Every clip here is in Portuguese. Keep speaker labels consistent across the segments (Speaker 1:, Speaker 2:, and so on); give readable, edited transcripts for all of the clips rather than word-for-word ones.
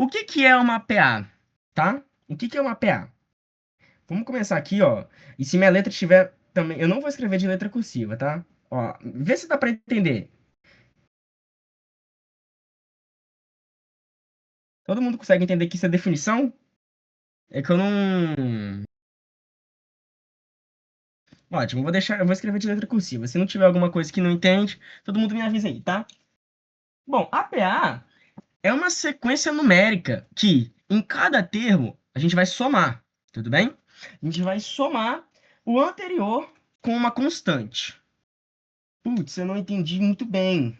Speaker 1: O que que é uma PA, tá? O que que é uma PA? Vamos começar aqui, ó. E se minha letra estiver também, eu não vou escrever de letra cursiva, tá? Ó, vê se dá para entender. Todo mundo consegue entender que isso é definição? É que eu não. Ótimo, eu vou escrever de letra cursiva. Se não tiver alguma coisa que não entende, todo mundo me avisa aí, tá? Bom, a PA é uma sequência numérica que, em cada termo, a gente vai somar, tudo bem? A gente vai somar o anterior com uma constante. Putz, eu não entendi muito bem.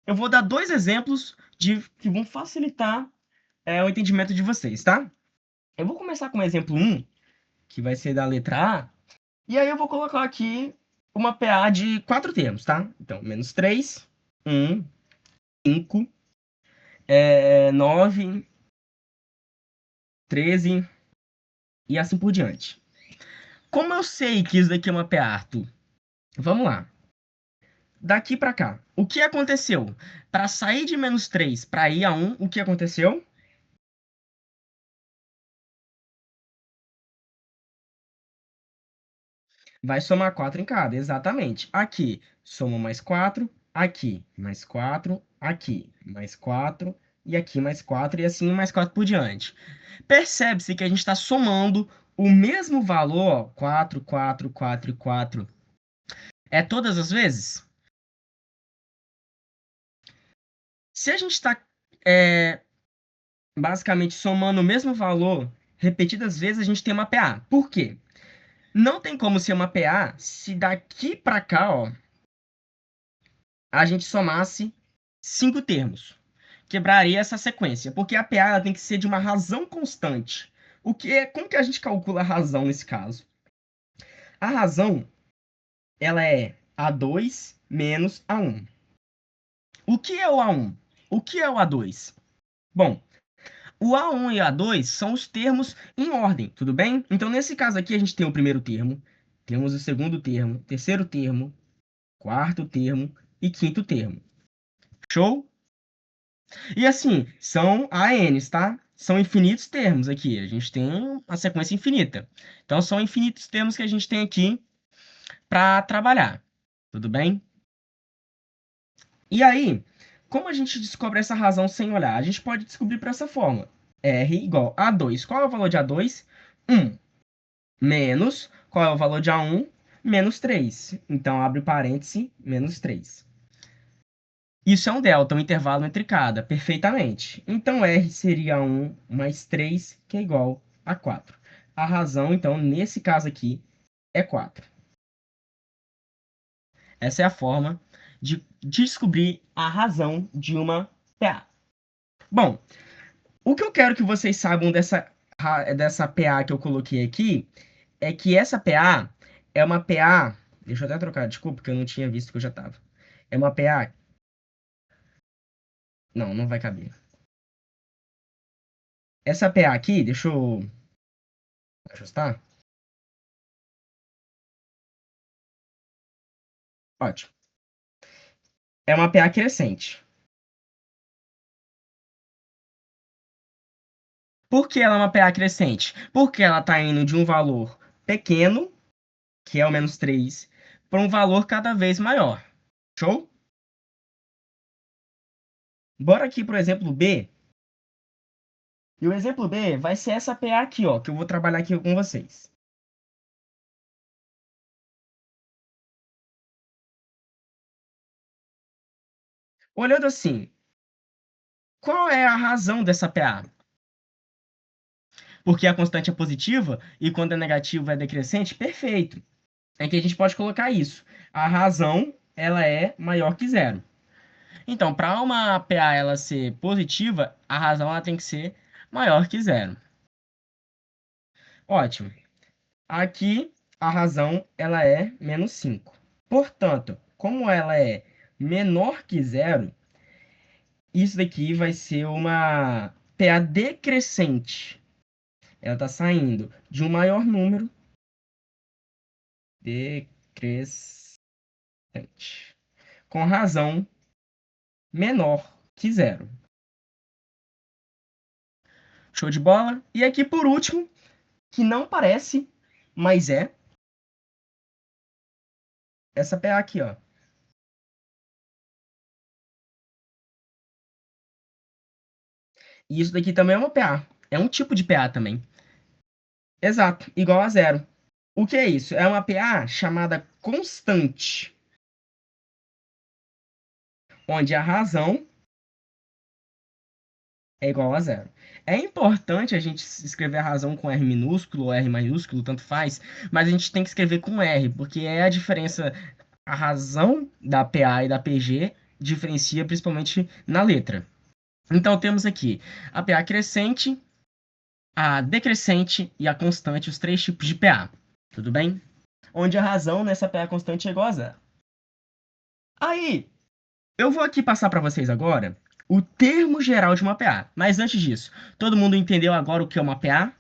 Speaker 1: Eu vou dar dois exemplos que vão facilitar o entendimento de vocês, tá? Eu vou começar com o exemplo um, que vai ser da letra A, e aí eu vou colocar aqui uma PA de quatro termos, tá? Então, menos 3, 1, 5, 9, 13 e assim por diante. Como eu sei que isso daqui é uma PA, Arthur? Vamos lá. Daqui para cá. O que aconteceu? Para sair de menos 3 para ir a 1, o que aconteceu? Vai somar 4 em cada, exatamente. Aqui, soma mais 4, aqui, mais 4, aqui, mais 4, e aqui mais 4, e assim mais 4 por diante. Percebe-se que a gente está somando o mesmo valor, ó, 4, 4, 4 e 4. É todas as vezes? Se a gente está basicamente somando o mesmo valor repetidas vezes, a gente tem uma PA. Por quê? Não tem como ser uma PA se daqui para cá, ó, a gente somasse 5 termos. Quebraria essa sequência, porque a PA ela tem que ser de uma razão constante. Como que a gente calcula a razão nesse caso? A razão, ela é A2 menos A1. O que é o A1? O que é o A2? Bom, o A1 e A2 são os termos em ordem, tudo bem? Então, nesse caso aqui, a gente tem o primeiro termo, temos o segundo termo, terceiro termo, quarto termo e quinto termo. Show? E assim, são ANs, tá? São infinitos termos aqui. A gente tem uma sequência infinita. Então, são infinitos termos que a gente tem aqui para trabalhar. Tudo bem? E aí, como a gente descobre essa razão sem olhar? A gente pode descobrir por essa forma. R igual a 2. Qual é o valor de A2? 1. Menos, qual é o valor de A1? Menos 3. Então, abre parêntese, menos 3. Isso é um delta, um intervalo entre cada, perfeitamente. Então, R seria 1 mais 3, que é igual a 4. A razão, então, nesse caso aqui, é 4. Essa é a forma de descobrir a razão de uma PA. Bom, o que eu quero que vocês saibam dessa PA que eu coloquei aqui é que essa PA é uma PA. Deixa eu até trocar, desculpa, porque eu não tinha visto que eu já estava. É uma PA. Não, não vai caber. Essa PA aqui, deixa eu ajustar. Ótimo. É uma PA crescente. Por que ela é uma PA crescente? Porque ela está indo de um valor pequeno, que é o menos 3, para um valor cada vez maior. Show? Bora aqui para o exemplo B. E o exemplo B vai ser essa PA aqui, ó, que eu vou trabalhar aqui com vocês. Olhando assim, qual é a razão dessa PA? Porque a constante é positiva e quando é negativo é decrescente? Perfeito. É que a gente pode colocar isso. A razão, ela é maior que zero. Então, para uma PA ela ser positiva, a razão ela tem que ser maior que zero. Ótimo. Aqui, a razão ela é menos 5. Portanto, como ela é menor que zero, isso daqui vai ser uma PA decrescente. Ela está saindo de um maior número decrescente, com razão menor que zero. Show de bola. E aqui por último, que não parece, mas é essa PA aqui, ó. E isso daqui também é uma PA. É um tipo de PA também. Exato, igual a zero. O que é isso? É uma PA chamada constante, onde a razão é igual a zero. É importante a gente escrever a razão com R minúsculo ou R maiúsculo, tanto faz, mas a gente tem que escrever com R, porque é a diferença. A razão da PA e da PG diferencia principalmente na letra. Então temos aqui a PA crescente, a decrescente e a constante, os três tipos de PA. Tudo bem? Onde a razão nessa PA constante é igual a zero. Aí, eu vou aqui passar para vocês agora o termo geral de uma PA. Mas antes disso, todo mundo entendeu agora o que é uma PA?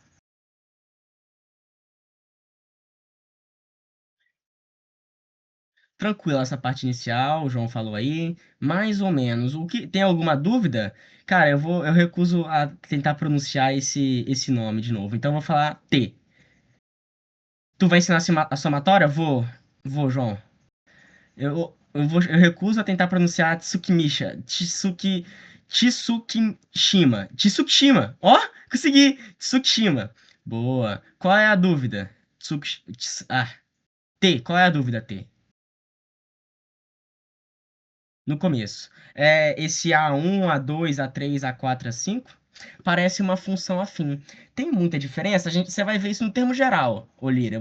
Speaker 1: Tranquilo essa parte inicial, o João falou aí, mais ou menos. O que tem alguma dúvida? Cara, eu recuso a tentar pronunciar esse nome de novo. Então eu vou falar T. Tu vai ensinar a somatória? Vou, João. Eu recuso a tentar pronunciar Tsukishima. Ó, consegui! Tsukishima. Boa. Qual é a dúvida? T. Qual é a dúvida, T? No começo. Esse A1, A2, A3, A4, A5 parece uma função afim. Tem muita diferença? Você vai ver isso no termo geral, Olira,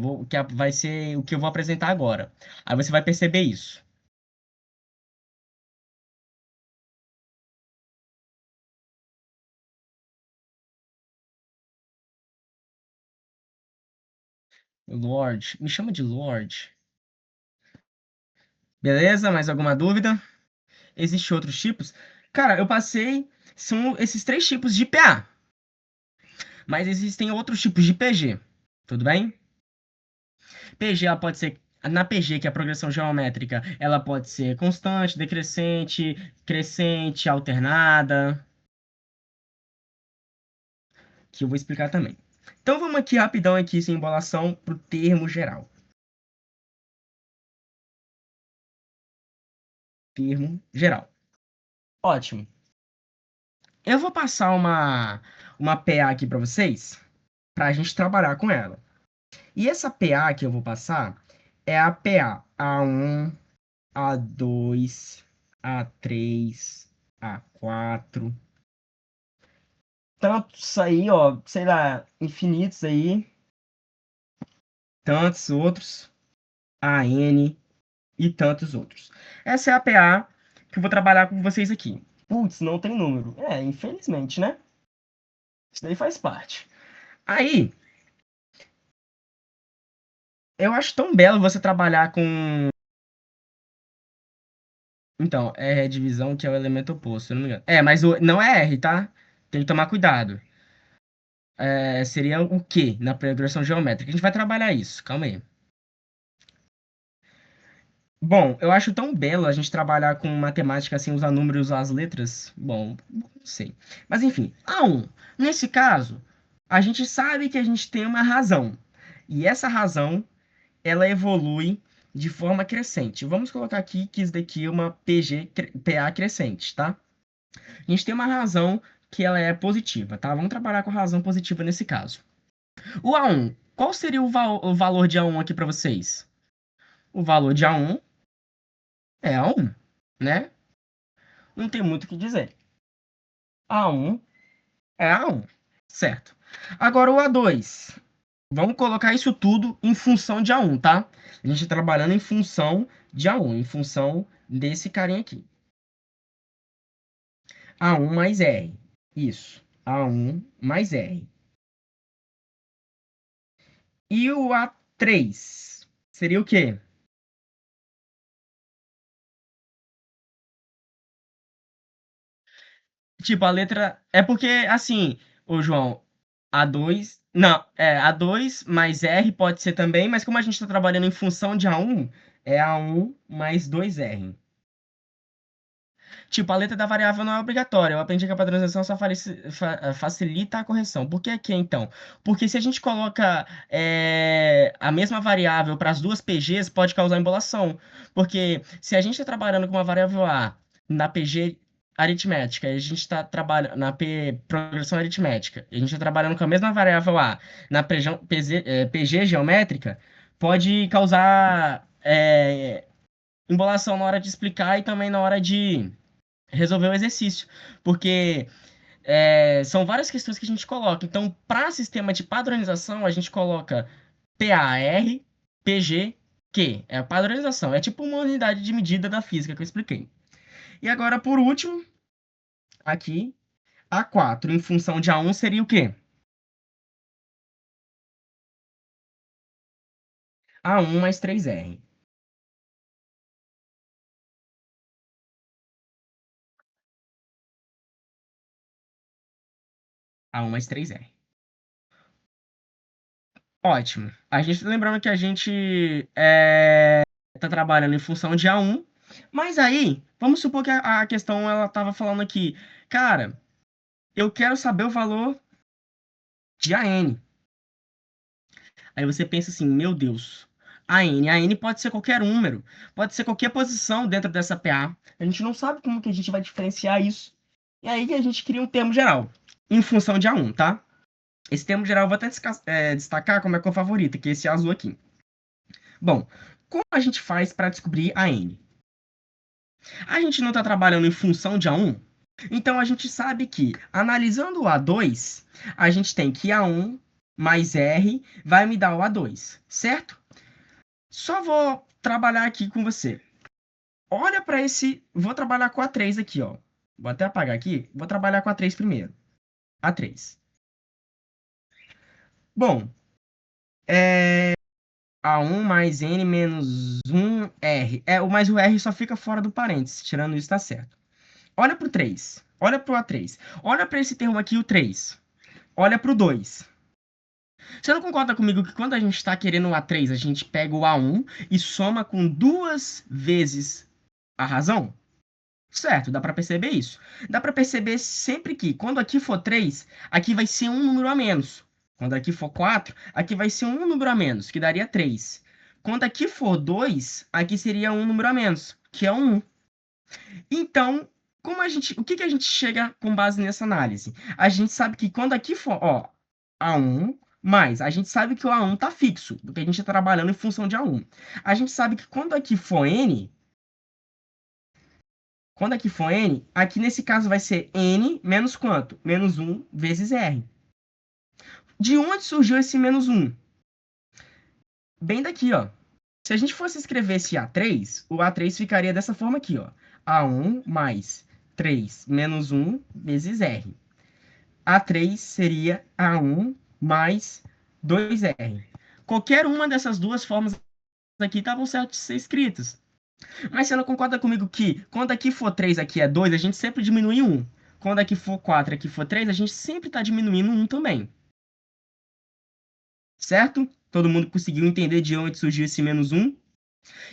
Speaker 1: vai ser o que eu vou apresentar agora. Aí você vai perceber isso. Lord, me chama de Lord. Beleza? Mais alguma dúvida? Existem outros tipos? Cara, eu passei. São esses três tipos de PA. Mas existem outros tipos de PG. Tudo bem? PG, ela pode ser. Na PG, que é a progressão geométrica, ela pode ser constante, decrescente, crescente, alternada. Que eu vou explicar também. Então vamos aqui rapidão aqui, sem embolação, para o termo geral. Termo geral. Ótimo. Eu vou passar uma PA aqui para vocês, para a gente trabalhar com ela. E essa PA que eu vou passar é a PA A1, A2, A3, A4. Tantos aí, ó, sei lá, infinitos aí, tantos outros, AN e tantos outros. Essa é a PA que eu vou trabalhar com vocês aqui. Putz, não tem número. Infelizmente, né? Isso daí faz parte. Aí, eu acho tão belo você trabalhar com. Então, é divisão que é o elemento oposto, se eu não me engano. Mas não é R, tá? Tem que tomar cuidado. Seria o Q na progressão geométrica. A gente vai trabalhar isso, calma aí. Bom, eu acho tão belo a gente trabalhar com matemática assim, usar números, usar as letras. Bom, não sei. Mas enfim, A1. Nesse caso, a gente sabe que a gente tem uma razão. E essa razão, ela evolui de forma crescente. Vamos colocar aqui que isso daqui é uma PA crescente, tá? A gente tem uma razão que ela é positiva, tá? Vamos trabalhar com a razão positiva nesse caso. O A1, qual seria o valor de A1 aqui para vocês? O valor de A1 é A1, né? Não tem muito o que dizer. A1 é A1, certo? Agora o A2. Vamos colocar isso tudo em função de A1, tá? A gente trabalhando em função de A1, em função desse carinha aqui. A1 mais R. Isso. A1 mais R. E o A3 seria o quê? Tipo, a letra. É porque, assim, ô João, A2. Não, A2 mais R pode ser também, mas como a gente está trabalhando em função de A1, é A1 mais 2R. Tipo, a letra da variável não é obrigatória. Eu aprendi que a padronização só facilita a correção. Por que aqui, então? Porque se a gente coloca a mesma variável para as duas PGs, pode causar embolação. Porque se a gente está trabalhando com uma variável A na PG aritmética, e a gente está trabalhando na progressão aritmética, e a gente está trabalhando com a mesma variável A na PG geométrica, pode causar embolação na hora de explicar e também na hora de resolver o exercício. Porque são várias questões que a gente coloca. Então, para sistema de padronização, a gente coloca PAR, PG, Q. É a padronização. É tipo uma unidade de medida da física que eu expliquei. E agora, por último, aqui, A4 em função de A1 seria o quê? A1 mais 3R. A1 mais 3R. Ótimo. A gente lembrando que a gente tá trabalhando em função de A1, mas aí, vamos supor que a questão ela tava falando aqui, cara, eu quero saber o valor de AN. Aí você pensa assim, meu Deus, AN pode ser qualquer número, pode ser qualquer posição dentro dessa PA. A gente não sabe como que a gente vai diferenciar isso. E aí que a gente cria um termo geral, em função de A1, tá? Esse termo geral eu vou até destacar como é que é o favorito, que é esse azul aqui. Bom, como a gente faz para descobrir a n? A gente não está trabalhando em função de A1, então a gente sabe que, analisando o A2, a gente tem que A1 mais R vai me dar o A2, certo? Só vou trabalhar aqui com você. Olha para esse. Vou trabalhar com A3 aqui, ó. Vou até apagar aqui. Vou trabalhar com A3 primeiro. A3. Bom, A1 mais N menos 1R. Mas o R só fica fora do parênteses. Tirando isso, tá certo. Olha para o 3. Olha para o A3. Olha para esse termo aqui, o 3. Olha para o 2. Você não concorda comigo que quando a gente está querendo o A3, a gente pega o A1 e soma com duas vezes a razão? Certo, dá para perceber isso. Dá para perceber sempre que, quando aqui for 3, aqui vai ser um número a menos. Quando aqui for 4, aqui vai ser um número a menos, que daria 3. Quando aqui for 2, aqui seria um número a menos, que é um 1. Então, o que que a gente chega com base nessa análise? A gente sabe que quando aqui for, ó, A1, mais, a gente sabe que o A1 tá fixo, porque a gente está trabalhando em função de A1. A gente sabe que quando aqui for N, aqui nesse caso vai ser N menos quanto? Menos 1 vezes R. De onde surgiu esse menos 1? Bem daqui, ó. Se a gente fosse escrever esse A3, o A3 ficaria dessa forma aqui, ó. A1 mais 3 menos 1 vezes R. A3 seria A1 mais 2R. Qualquer uma dessas duas formas aqui estavam certas de ser escritas. Mas você não concorda comigo que quando aqui for 3, aqui é 2, a gente sempre diminui 1. Quando aqui for 4, aqui for 3, a gente sempre está diminuindo 1 também. Certo? Todo mundo conseguiu entender de onde surgiu esse menos 1?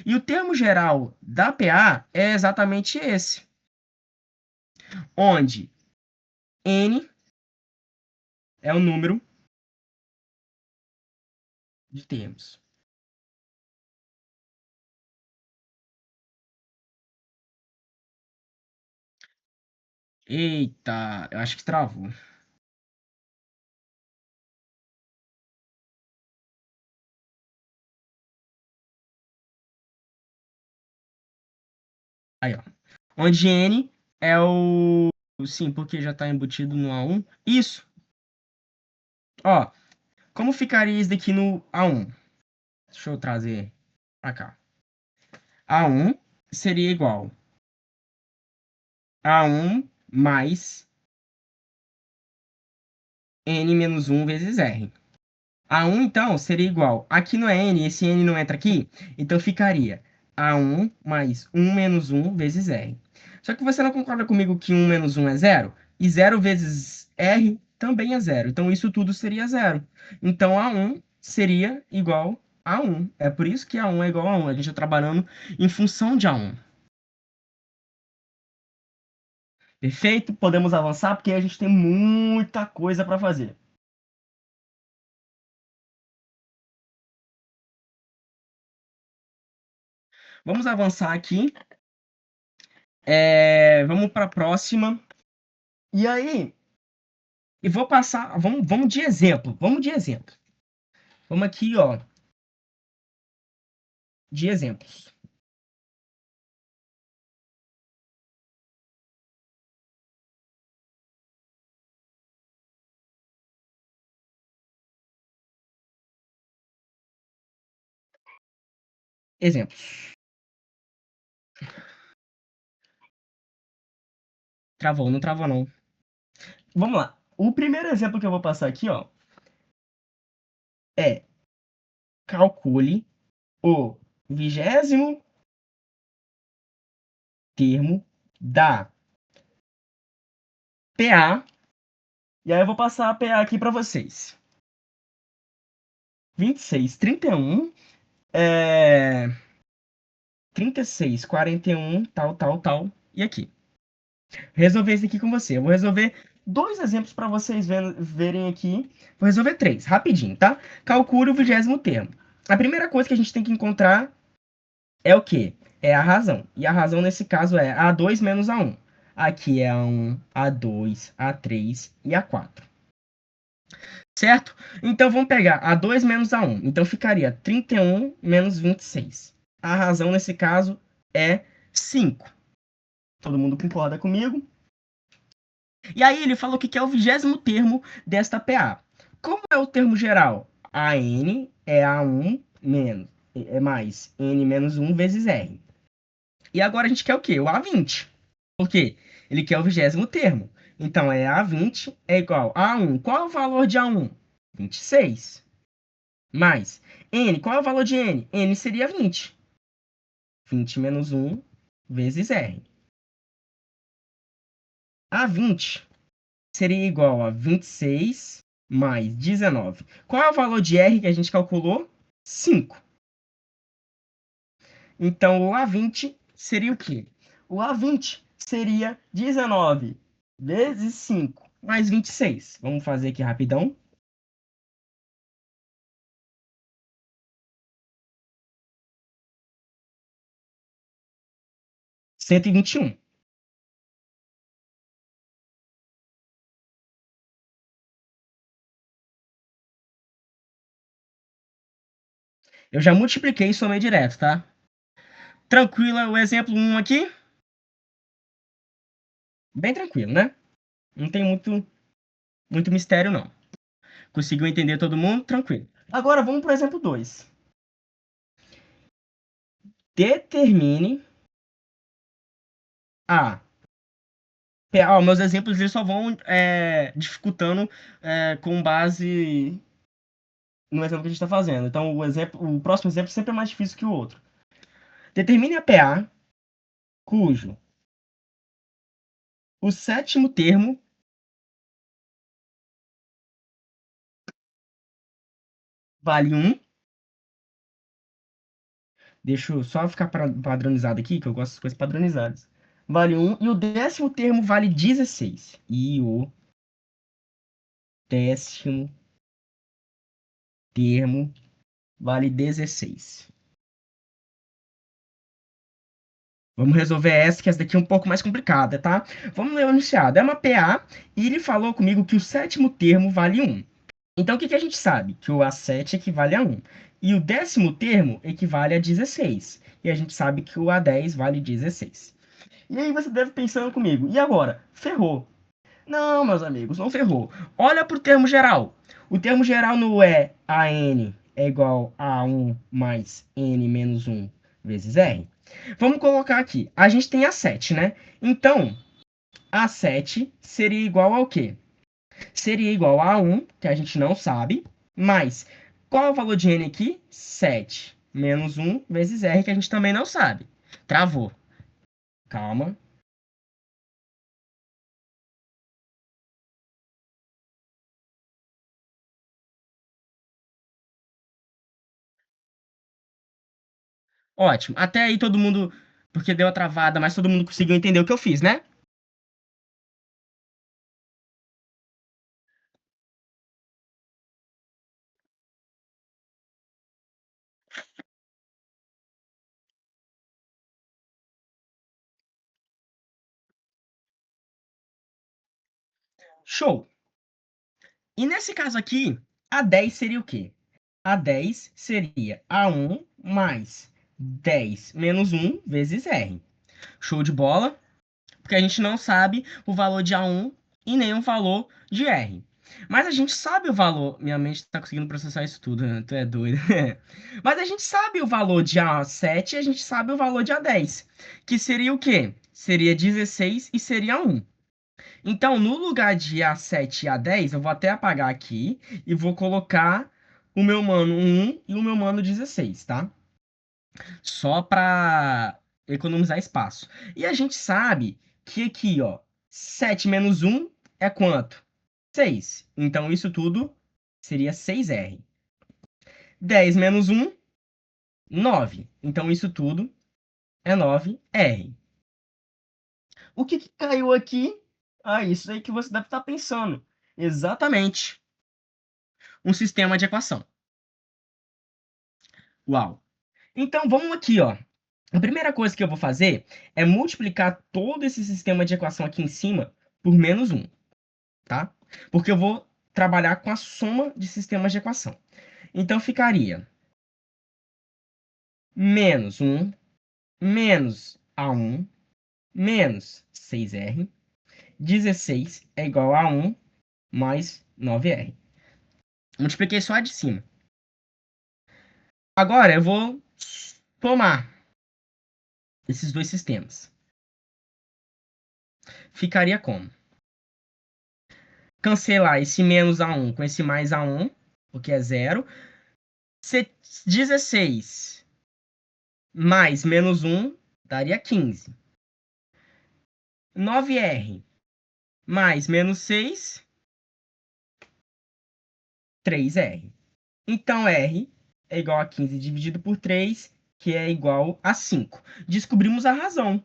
Speaker 1: E o termo geral da PA é exatamente esse. Onde N é o número de termos. Eita, eu acho que travou. Aí, ó. Onde N é o. Sim, porque já está embutido no A1. Isso. Ó, como ficaria isso daqui no A1? Deixa eu trazer pra cá. A1 seria igual a 1 mais N menos 1 vezes R. A1, então, seria igual. Aqui não é N, esse N não entra aqui. Então ficaria A1 mais 1 menos 1 vezes R. Só que você não concorda comigo que 1 menos 1 é zero? E zero vezes R também é zero. Então isso tudo seria zero. Então A1 seria igual a 1. É por isso que A1 é igual a 1. A gente está trabalhando em função de A1. Perfeito? Podemos avançar porque a gente tem muita coisa para fazer. Vamos avançar aqui. Vamos para a próxima. E aí, e vou passar. Vamos de exemplo. Vamos de exemplo. Vamos aqui, ó, de exemplos. Exemplos. Travou, não travou, não. Vamos lá. O primeiro exemplo que eu vou passar aqui, ó, é calcule o 20º termo da PA. E aí eu vou passar a PA aqui para vocês. 26, 31, é... 36, 41, tal, tal, tal. E aqui. Resolver isso aqui com você. Eu vou resolver dois exemplos para vocês verem aqui. Vou resolver três, rapidinho, tá? Calcule o 20º termo. A primeira coisa que a gente tem que encontrar é o quê? É a razão. E a razão nesse caso é A2 menos A1. Aqui é A1, A2, A3 e A4. Certo? Então vamos pegar A2 menos A1. Então ficaria 31 menos 26. A razão nesse caso é 5. Todo mundo concorda comigo? E aí ele falou que é o 20º termo desta PA. Como é o termo geral? AN é A1 menos, é mais N menos 1 vezes R. E agora a gente quer o quê? O A20. Por quê? Ele quer o 20º termo. Então é A20 é igual a A1. Qual é o valor de A1? 26. Mais N. Qual é o valor de N? N seria 20. 20 menos 1 vezes R. A20 seria igual a 26 mais 19. Qual é o valor de R que a gente calculou? 5. Então, o A20 seria o quê? O A20 seria 19 vezes 5 mais 26. Vamos fazer aqui rapidão. 121. Eu já multipliquei e somei direto, tá? Tranquila o exemplo 1 aqui? Bem tranquilo, né? Não tem muito mistério, não. Conseguiu entender todo mundo? Tranquilo. Agora vamos para o exemplo 2. Determine a. Meus exemplos eles só vão dificultando com base no exemplo que a gente está fazendo. Então, o próximo exemplo sempre é mais difícil que o outro. Determine a PA cujo o sétimo termo vale 1. Deixa eu só ficar padronizado aqui, que eu gosto das coisas padronizadas. Vale 1. E o décimo termo vale 16. E o décimo termo vale 16. Vamos resolver essa, que essa daqui é um pouco mais complicada, tá? Vamos ler o enunciado. É uma PA e ele falou comigo que o sétimo termo vale 1. Então, o que que a gente sabe? Que o A7 equivale a 1. E o décimo termo equivale a 16. E a gente sabe que o A10 vale 16. E aí você deve pensando comigo, e agora? Ferrou. Não, meus amigos, não ferrou. Olha para o termo geral. O termo geral no é AN é igual a 1 mais N menos 1 vezes R. Vamos colocar aqui. A gente tem A7, né? Então, A7 seria igual ao quê? Seria igual a 1, que a gente não sabe, mais qual é o valor de N aqui? 7 menos 1 vezes R, que a gente também não sabe. Travou. Calma. Ótimo. Até aí todo mundo, porque deu a travada, mas todo mundo conseguiu entender o que eu fiz, né? Show! E nesse caso aqui, A10 seria o quê? A10 seria A1 mais 10 menos 1 vezes R. Show de bola? Porque a gente não sabe o valor de A1 e nem o valor de R. Mas a gente sabe o valor. Minha mente está conseguindo processar isso tudo, né? Tu é doido. Mas a gente sabe o valor de A7 e a gente sabe o valor de A10. Que seria o quê? Seria 16 e seria 1. Então, no lugar de A7 e A10, eu vou até apagar aqui e vou colocar o meu mano 1 e o meu mano 16, tá? Só para economizar espaço. E a gente sabe que aqui, ó, 7 menos 1 é quanto? 6. Então, isso tudo seria 6R. 10 menos 1, 9. Então, isso tudo é 9R. O que caiu aqui? Ah, isso aí que você deve estar pensando. Exatamente. Um sistema de equação. Uau. Então, vamos aqui, ó. A primeira coisa que eu vou fazer é multiplicar todo esse sistema de equação aqui em cima por menos 1, tá? Porque eu vou trabalhar com a soma de sistemas de equação. Então, ficaria menos 1 menos A1 menos 6R. 16 é igual a 1 mais 9R. Multipliquei só a de cima. Agora, eu vou somar esses dois sistemas. Ficaria como? Cancelar esse menos A1 com esse mais A1, porque é zero. 16 mais menos 1 daria 15. 9R mais menos 6, 3R. Então, R é igual a 15 dividido por 3, que é igual a 5. Descobrimos a razão.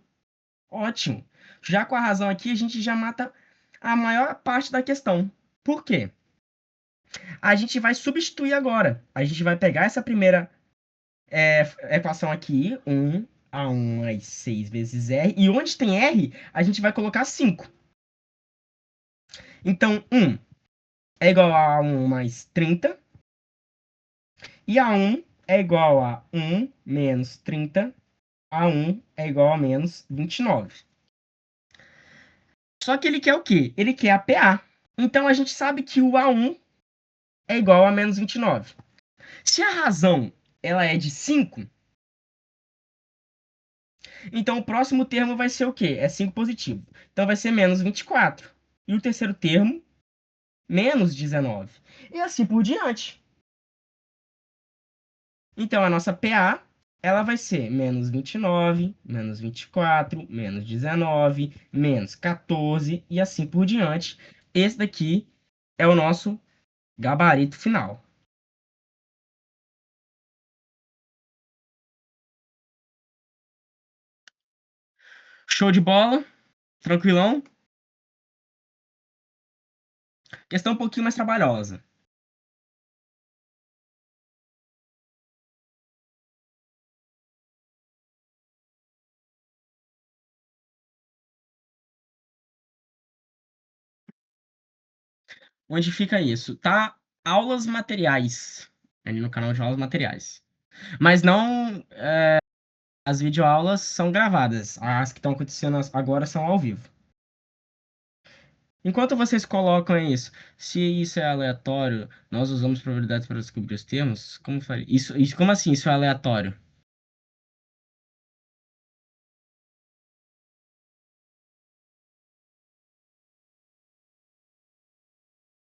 Speaker 1: Ótimo. Já com a razão aqui, a gente já mata a maior parte da questão. Por quê? A gente vai substituir agora. A gente vai pegar essa primeira equação aqui, 1 a 1 mais 6 vezes R. E onde tem R, a gente vai colocar 5. Então, 1 é igual a 1 mais 30. E a 1 é igual a 1 menos 30. A 1 é igual a menos 29. Só que ele quer o quê? Ele quer a PA. Então, a gente sabe que o A1 é igual a menos 29. Se a razão ela é de 5, então o próximo termo vai ser o quê? É 5 positivo. Então vai ser menos 24. E o terceiro termo, menos 19. E assim por diante. Então a nossa PA ela vai ser menos 29, menos 24, menos 19, menos 14 e assim por diante. Esse daqui é o nosso gabarito final. Show de bola? Tranquilão? Questão um pouquinho mais trabalhosa. Onde fica isso? Tá aulas materiais. Ali no canal de aulas materiais. Mas não. As videoaulas são gravadas. As que estão acontecendo agora são ao vivo. Enquanto vocês colocam isso, se isso é aleatório, nós usamos probabilidades para descobrir os termos? Como faria? Isso, como assim isso é aleatório?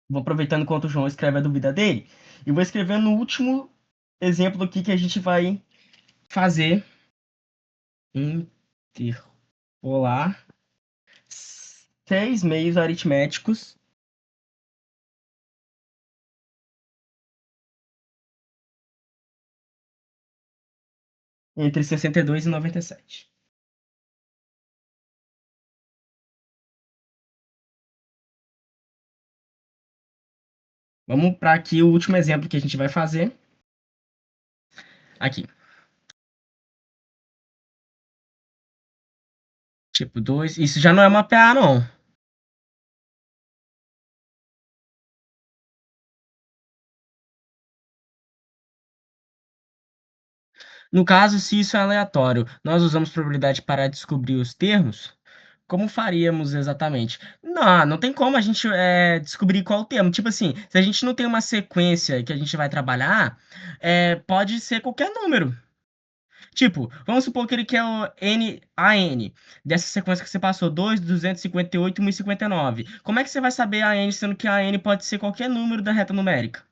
Speaker 1: Vou aproveitando enquanto o João escreve a dúvida dele. E vou escrever no último exemplo aqui que a gente vai fazer. Interpolar 6 meios aritméticos entre 62 e 97. Vamos para aqui o último exemplo que a gente vai fazer. Aqui. Tipo 2. Isso já não é uma PA, não. No caso, se isso é aleatório, nós usamos probabilidade para descobrir os termos? Como faríamos exatamente? Não tem como a gente descobrir qual o termo. Tipo assim, se a gente não tem uma sequência que a gente vai trabalhar, pode ser qualquer número. Tipo, vamos supor que ele quer o AN, dessa sequência que você passou, 2, 258 e 1059. Como é que você vai saber a N, sendo que a N pode ser qualquer número da reta numérica?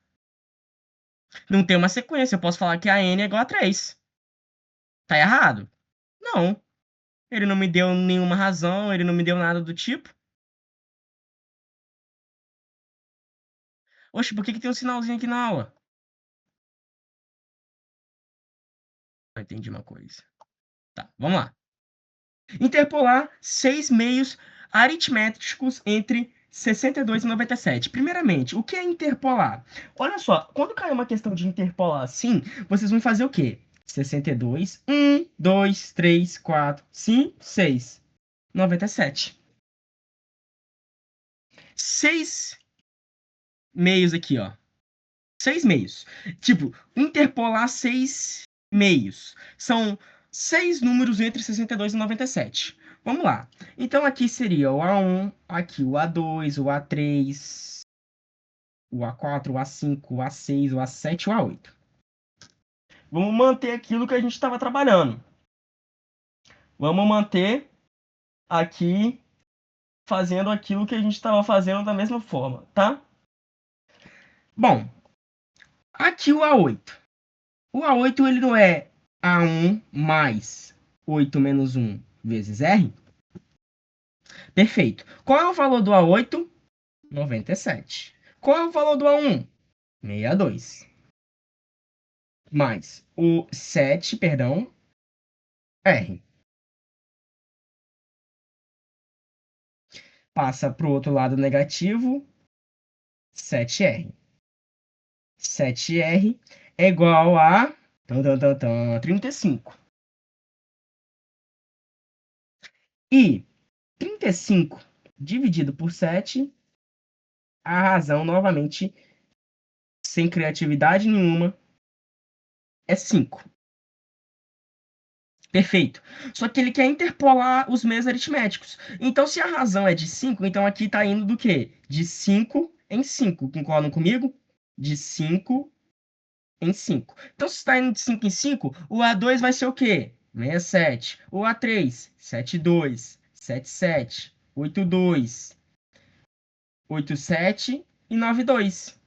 Speaker 1: Não tem uma sequência, eu posso falar que a N é igual a 3. Tá errado? Não. Ele não me deu nenhuma razão, ele não me deu nada do tipo. Oxe, por que que tem um sinalzinho aqui na aula? Eu entendi uma coisa. Tá, vamos lá. Interpolar seis meios aritméticos entre 62 e 97. Primeiramente, o que é interpolar? Olha só, quando cair uma questão de interpolar assim, vocês vão fazer o quê? 62, 1, 2, 3, 4, 5, 6, 97. Seis meios aqui, ó. Seis meios. Tipo, interpolar seis meios. São seis números entre 62 e 97. Vamos lá. Então aqui seria o A1, aqui o A2, o A3, o A4, o A5, o A6, o A7 e o A8. Vamos manter aquilo que a gente estava trabalhando. Vamos manter aqui fazendo aquilo que a gente estava fazendo da mesma forma, tá? Bom, aqui o A8. O A8 ele não é A1 mais 8 menos 1 vezes R? Perfeito. Qual é o valor do A8? 97. Qual é o valor do A1? 62. Mais o 7, perdão, R. Passa para o outro lado negativo, 7R. 7R é igual a 35. E 35 dividido por 7, a razão, novamente, sem criatividade nenhuma, é 5. Perfeito. Só que ele quer interpolar os meios aritméticos. Então, se a razão é de 5, então aqui está indo do quê? De 5 em 5. Concordam comigo? De 5 em 5. Então, se está indo de 5 em 5, o A2 vai ser o quê? 67. O A3, 72, 77, 82, 87 e 92.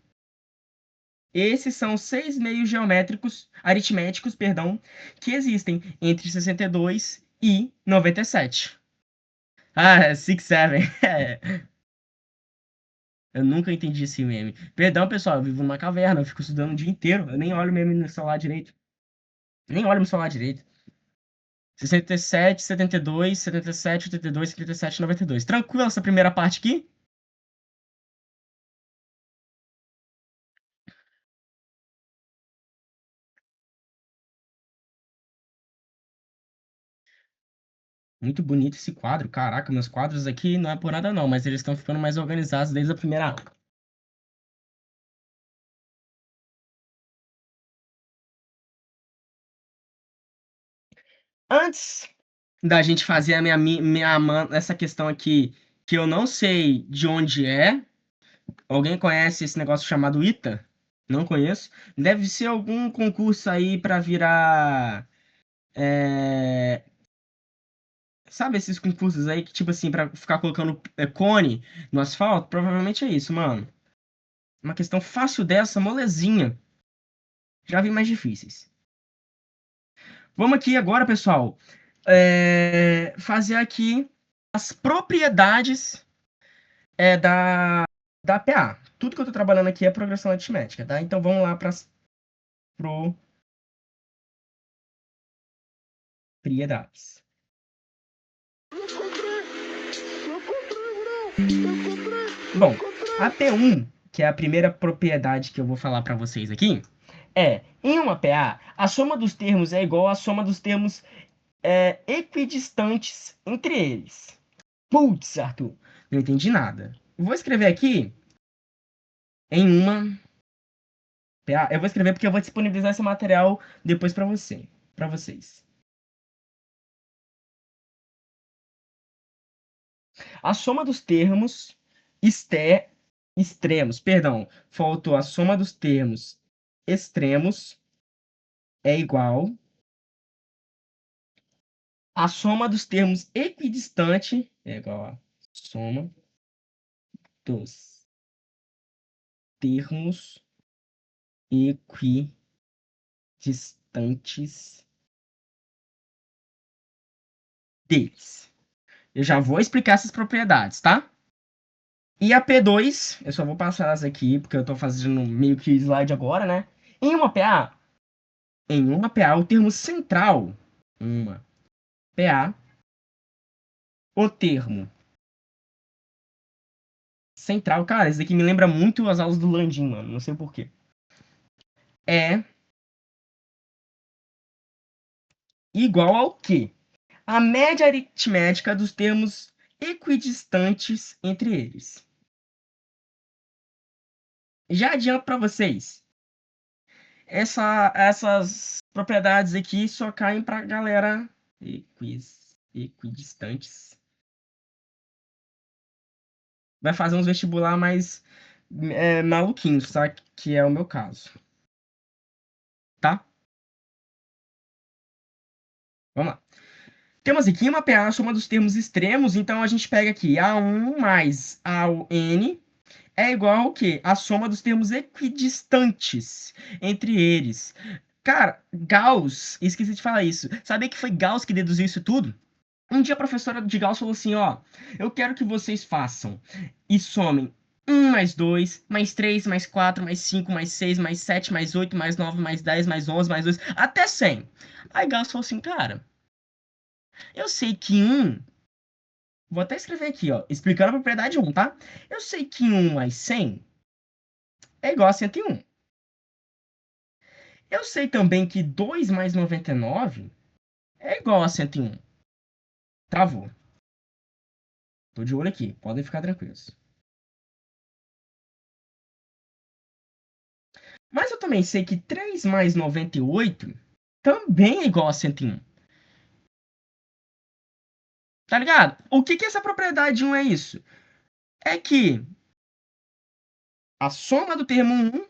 Speaker 1: Esses são os seis meios geométricos, aritméticos, perdão, que existem entre 62 e 97. Ah, 6, 7. Eu nunca entendi esse meme. Perdão, pessoal, eu vivo numa caverna, eu fico estudando o dia inteiro. Eu nem olho o meme no celular direito. Nem olho no celular direito. 67, 72, 77, 82, 77, 92. Tranquilo essa primeira parte aqui? Muito bonito esse quadro. Caraca, meus quadros aqui não é por nada não, mas eles estão ficando mais organizados desde a primeira aula. Antes da gente fazer a essa questão aqui, que eu não sei de onde é. Alguém conhece esse negócio chamado ITA? Não conheço. Deve ser algum concurso aí para virar. Sabe esses concursos aí que, tipo assim, para ficar colocando cone no asfalto? Provavelmente é isso, mano. Uma questão fácil dessa, molezinha. Já vi mais difíceis. Vamos aqui agora, pessoal, fazer aqui as propriedades da PA. Tudo que eu tô trabalhando aqui é progressão aritmética, tá? Então vamos lá para as propriedades. Bom, a P1, que é a primeira propriedade que eu vou falar para vocês aqui, em uma PA, a soma dos termos é igual à soma dos termos equidistantes entre eles. Putz, Arthur, não entendi nada. Vou escrever aqui em uma PA. Eu vou escrever porque eu vou disponibilizar esse material depois para você. para vocês. A soma dos termos extremos, perdão, faltou a soma dos termos extremos é igual a soma dos termos equidistante é igual a soma dos termos equidistantes deles. Eu já vou explicar essas propriedades, tá? E a P2, eu só vou passar elas aqui, porque eu estou fazendo meio que slide agora, né? Em uma PA, o termo central, uma PA, o termo central, cara, esse daqui me lembra muito as aulas do Landim, mano, não sei por quê. É igual ao quê? A média aritmética dos termos equidistantes entre eles. Já adianto para vocês, essas propriedades aqui só caem para galera equidistantes. Vai fazer uns vestibular mais maluquinhos, tá? Que é o meu caso, tá? Vamos lá. Temos aqui uma PA, soma dos termos extremos, então a gente pega aqui A1 mais AN é igual ao quê? A soma dos termos equidistantes entre eles. Cara, Gauss, esqueci de falar isso. Sabia que foi Gauss que deduziu isso tudo? Um dia a professora de Gauss falou assim, ó, eu quero que vocês façam e somem 1 mais 2, mais 3, mais 4, mais 5, mais 6, mais 7, mais 8, mais 9, mais 10, mais 11, mais 2, até 100. Aí Gauss falou assim, cara, eu sei que 1, vou até escrever aqui, ó, explicando a propriedade 1, tá? Eu sei que 1 mais 100 é igual a 101. Eu sei também que 2 mais 99 é igual a 101. Travou. Tô de olho aqui, podem ficar tranquilos. Mas eu também sei que 3 mais 98 também é igual a 101. Tá ligado? O que que essa propriedade 1 é isso? É que a soma do termo 1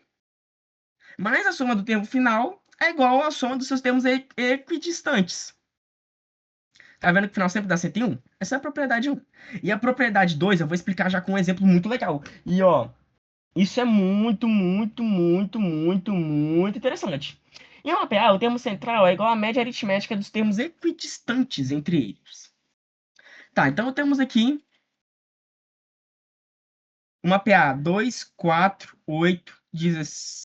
Speaker 1: mais a soma do termo final é igual à soma dos seus termos equidistantes. Tá vendo que o final sempre dá 101? Essa é a propriedade 1. E a propriedade 2 eu vou explicar já com um exemplo muito legal. E ó, isso é muito, muito, muito, muito, muito interessante. Em uma PA, o termo central é igual à média aritmética dos termos equidistantes entre eles. Tá, então temos aqui uma PA 2, 4, 8, 16.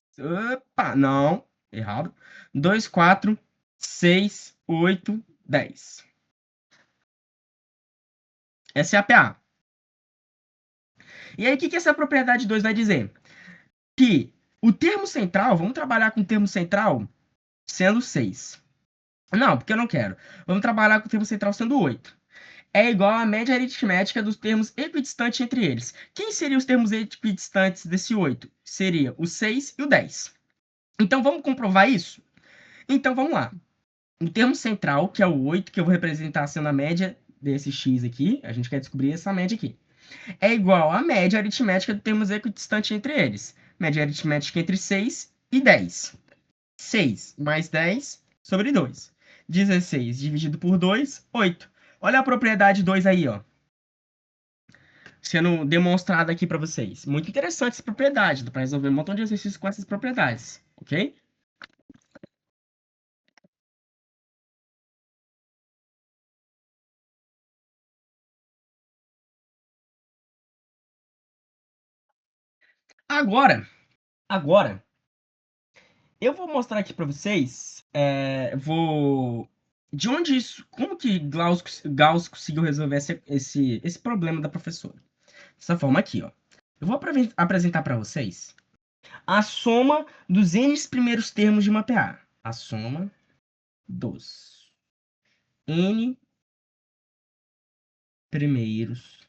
Speaker 1: Opa, não, errado. 2, 4, 6, 8, 10. Essa é a PA. E aí, o que que essa propriedade 2 vai dizer? Que o termo central, vamos trabalhar com o termo central sendo 6. Não, porque eu não quero. Vamos trabalhar com o termo central sendo 8. É igual à média aritmética dos termos equidistantes entre eles. Quem seriam os termos equidistantes desse 8? Seria o 6 e o 10. Então, vamos comprovar isso? Então, vamos lá. O termo central, que é o 8, que eu vou representar sendo a média desse x aqui, a gente quer descobrir essa média aqui, é igual à média aritmética dos termos equidistantes entre eles. Média aritmética entre 6 e 10. 6 mais 10 sobre 2. 16 dividido por 2, 8. Olha a propriedade 2 aí, ó. Sendo demonstrada aqui para vocês. Muito interessante essa propriedade. Dá para resolver um montão de exercícios com essas propriedades. Ok? Agora, eu vou mostrar aqui para vocês. De onde isso. Como que Gauss conseguiu resolver esse problema da professora? Dessa forma aqui, ó. Eu vou apresentar para vocês a soma dos n primeiros termos de uma PA. A soma dos n primeiros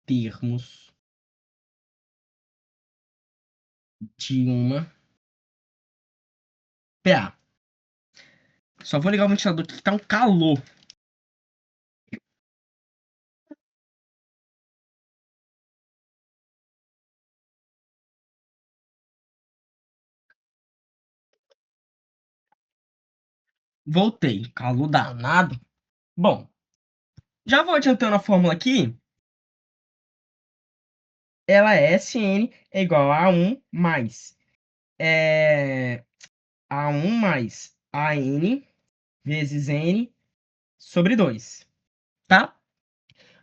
Speaker 1: termos de uma PA. Só vou ligar o ventilador aqui que tá um calor. Voltei. Calor danado. Bom, já vou adiantando a fórmula aqui. Ela é Sn é igual a 1 mais A1 mais AN vezes N sobre 2. Tá?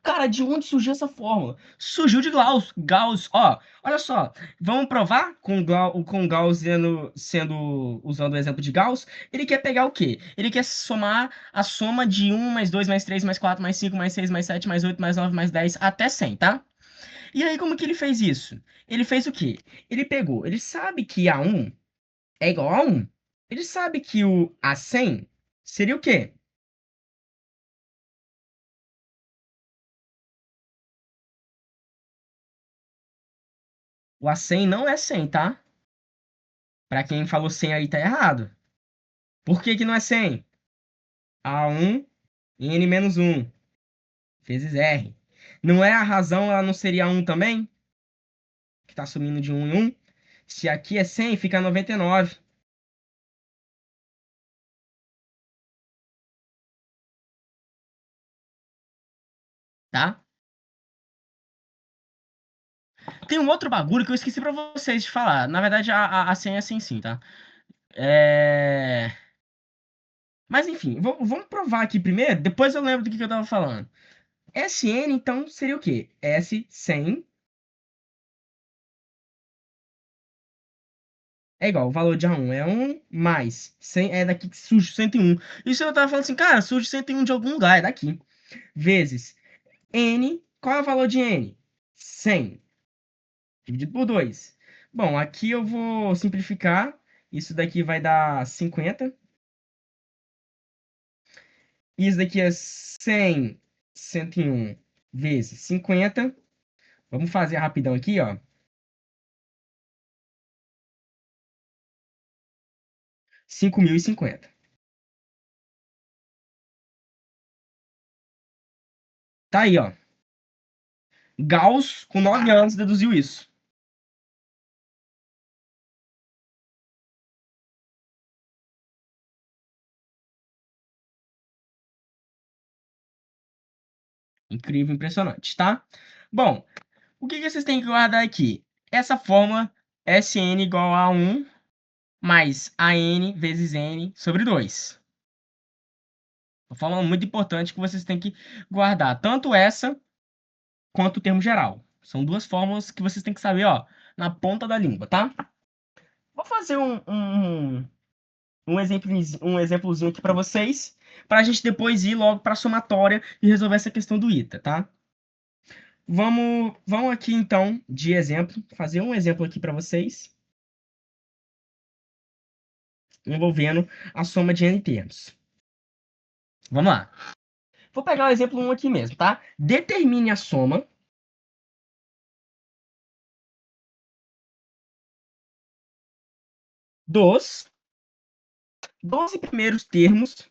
Speaker 1: Cara, de onde surgiu essa fórmula? Surgiu de Gauss. Gauss, ó, olha só. Vamos provar com Gauss usando o exemplo de Gauss. Ele quer pegar o quê? Ele quer somar a soma de 1 mais 2 mais 3 mais 4 mais 5 mais 6 mais 7 mais 8 mais 9 mais 10 até 100, tá? E aí, como que ele fez isso? Ele fez o quê? Ele sabe que A1 é igual a 1. Ele sabe que o A100 seria o quê? O A100 não é 100, tá? Pra quem falou 100 aí, tá errado. Por que que não é 100? A1 N menos 1 vezes R. Não é a razão, ela não seria 1 também? Que tá sumindo de 1 em 1. Se aqui é 100, fica 99, tá? Tem um outro bagulho que eu esqueci pra vocês de falar. Na verdade, a 100 é 100 sim, tá? É... Mas enfim, vamos provar aqui primeiro, depois eu lembro do que eu tava falando. Sn, então, seria o quê? S100 é igual, o valor de A1 é 1 mais 100 é daqui que surge 101. Isso eu tava falando assim, cara, surge 101 de algum lugar, é daqui. Vezes N, qual é o valor de N? 100, dividido por 2. Bom, aqui eu vou simplificar. Isso daqui vai dar 50. Isso daqui é 100, 101 vezes 50. Vamos fazer rapidão aqui, ó. 5.050. Tá aí, ó. Gauss, com 9 anos, deduziu isso. Incrível, impressionante, tá? Bom, o que que vocês têm que guardar aqui? Essa fórmula Sn igual a 1 mais AN vezes N sobre 2. Uma fórmula muito importante que vocês têm que guardar. Tanto essa quanto o termo geral. São duas fórmulas que vocês têm que saber, ó, na ponta da língua, tá? Vou fazer um exemplozinho aqui para vocês, para a gente depois ir logo para a somatória e resolver essa questão do ITA, tá? Vamos aqui então, de exemplo, fazer um exemplo aqui para vocês, envolvendo a soma de n termos. Vamos lá. Vou pegar o exemplo 1 aqui mesmo, tá? Determine a soma dos 12 primeiros termos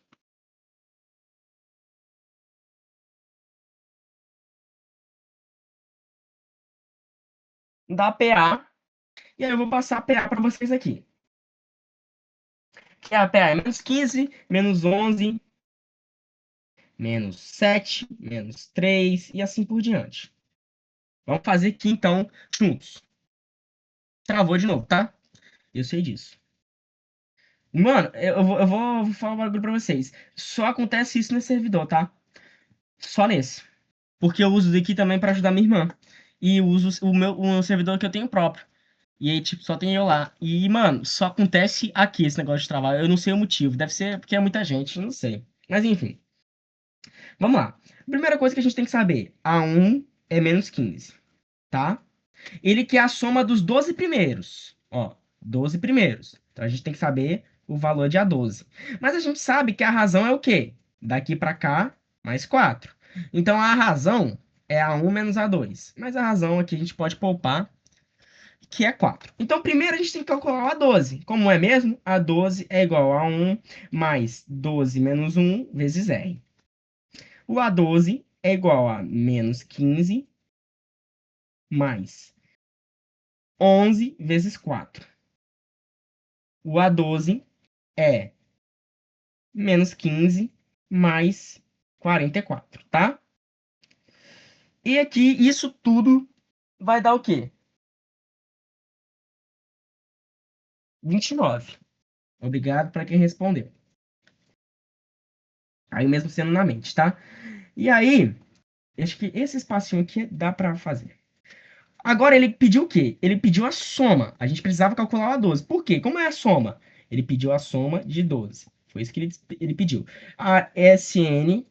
Speaker 1: da PA, e aí eu vou passar a PA para vocês aqui. Que a PA é menos 15, menos 11, menos 7, menos 3 e assim por diante. Vamos fazer aqui então, juntos. Travou de novo, tá? Eu sei disso. Mano, eu vou falar um bagulho pra vocês. Só acontece isso nesse servidor, tá? Só nesse. Porque eu uso daqui também pra ajudar minha irmã. E eu uso o servidor que eu tenho próprio. E aí, tipo, só tem eu lá. E, mano, só acontece aqui esse negócio de travar. Eu não sei o motivo. Deve ser porque é muita gente, não sei. Mas enfim. Vamos lá. Primeira coisa que a gente tem que saber. A1 é menos 15, tá? Ele quer a soma dos 12 primeiros. Ó, 12 primeiros. Então a gente tem que saber o valor de A12. Mas a gente sabe que a razão é o quê? Daqui para cá, mais 4. Então a razão é A1 menos A2. Mas a razão aqui a gente pode poupar. que é 4. Então, primeiro a gente tem que calcular o A12. Como é mesmo? A12 é igual a 1 mais 12 menos 1 vezes R. O A12 é igual a menos 15 mais 11 vezes 4. O A12 é menos 15 mais 44, tá? E aqui, isso tudo vai dar o quê? 29. Obrigado para quem respondeu. Aí mesmo sendo na mente, tá? E aí, acho que esse espacinho aqui dá para fazer. Agora ele pediu o quê? Ele pediu a soma. A gente precisava calcular o A12. Por quê? Como é a soma? Ele pediu a soma de 12. Foi isso que ele pediu. A SN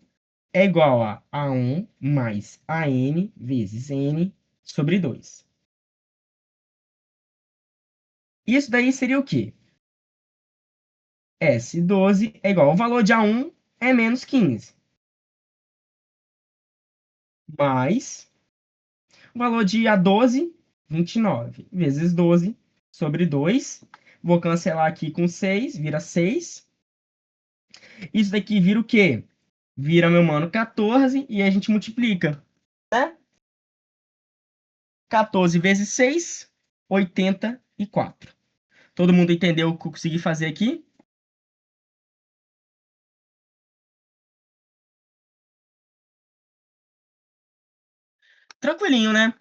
Speaker 1: é igual a A1 mais AN vezes N sobre 2. Isso daí seria o quê? S12 é igual ao valor de A1 é menos 15. Mais o valor de A12, 29, vezes 12 sobre 2. Vou cancelar aqui com 6, vira 6. Isso daqui vira o quê? Vira, meu mano, 14 e a gente multiplica, né? 14 vezes 6, 84. Todo mundo entendeu o que eu consegui fazer aqui? Tranquilinho, né?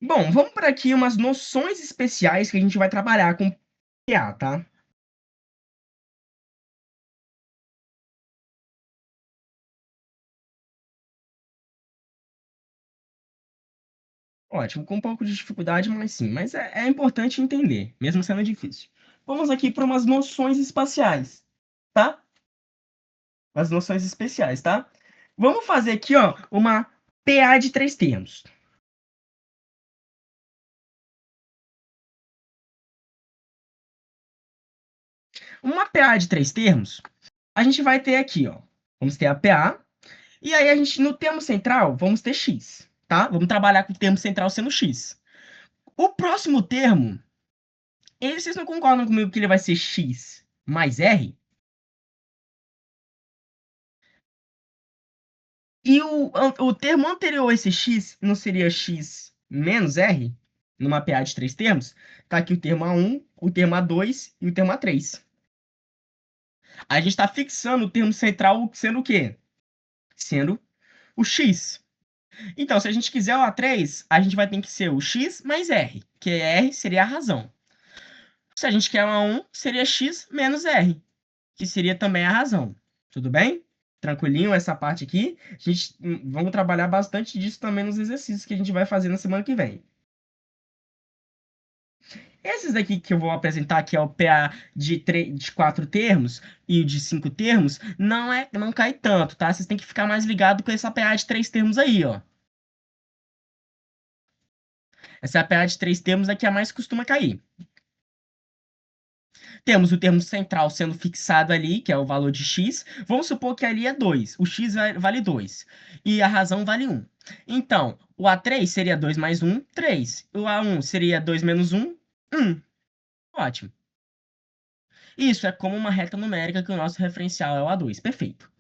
Speaker 1: Bom, vamos para aqui umas noções especiais que a gente vai trabalhar com PA, tá? Ótimo, com um pouco de dificuldade, mas sim. Mas é importante entender, mesmo sendo difícil. Vamos aqui para umas noções espaciais, tá? As noções especiais, tá? Vamos fazer aqui, ó, uma PA de três termos. Uma PA de três termos, a gente vai ter aqui, ó. Vamos ter a PA, e aí a gente, no termo central, vamos ter X, tá? Vamos trabalhar com o termo central sendo X. O próximo termo, vocês não concordam comigo que ele vai ser X mais R? E o termo anterior a esse X não seria X menos R? Numa PA de três termos? Tá aqui o termo A1, o termo A2 e o termo A3. A gente está fixando o termo central sendo o quê? Sendo o X. Então, se a gente quiser o A3, a gente vai ter que ser o X mais R, que R seria a razão. Se a gente quer o A1, seria X menos R, que seria também a razão. Tudo bem? Tranquilinho essa parte aqui? Vamos trabalhar bastante disso também nos exercícios que a gente vai fazer na semana que vem. Esses daqui que eu vou apresentar, que é o PA de quatro termos e o de cinco termos, não cai tanto, tá? Vocês têm que ficar mais ligados com essa PA de três termos aí, ó. Essa PA de três termos é que a mais costuma cair. Temos o termo central sendo fixado ali, que é o valor de x. Vamos supor que ali é 2. O x vale 2. E a razão vale 1. Então, o A3 seria 2 mais 1, 3. O A1 seria 2 menos 1, 1. Ótimo. Isso é como uma reta numérica que o nosso referencial é o A2. Perfeito.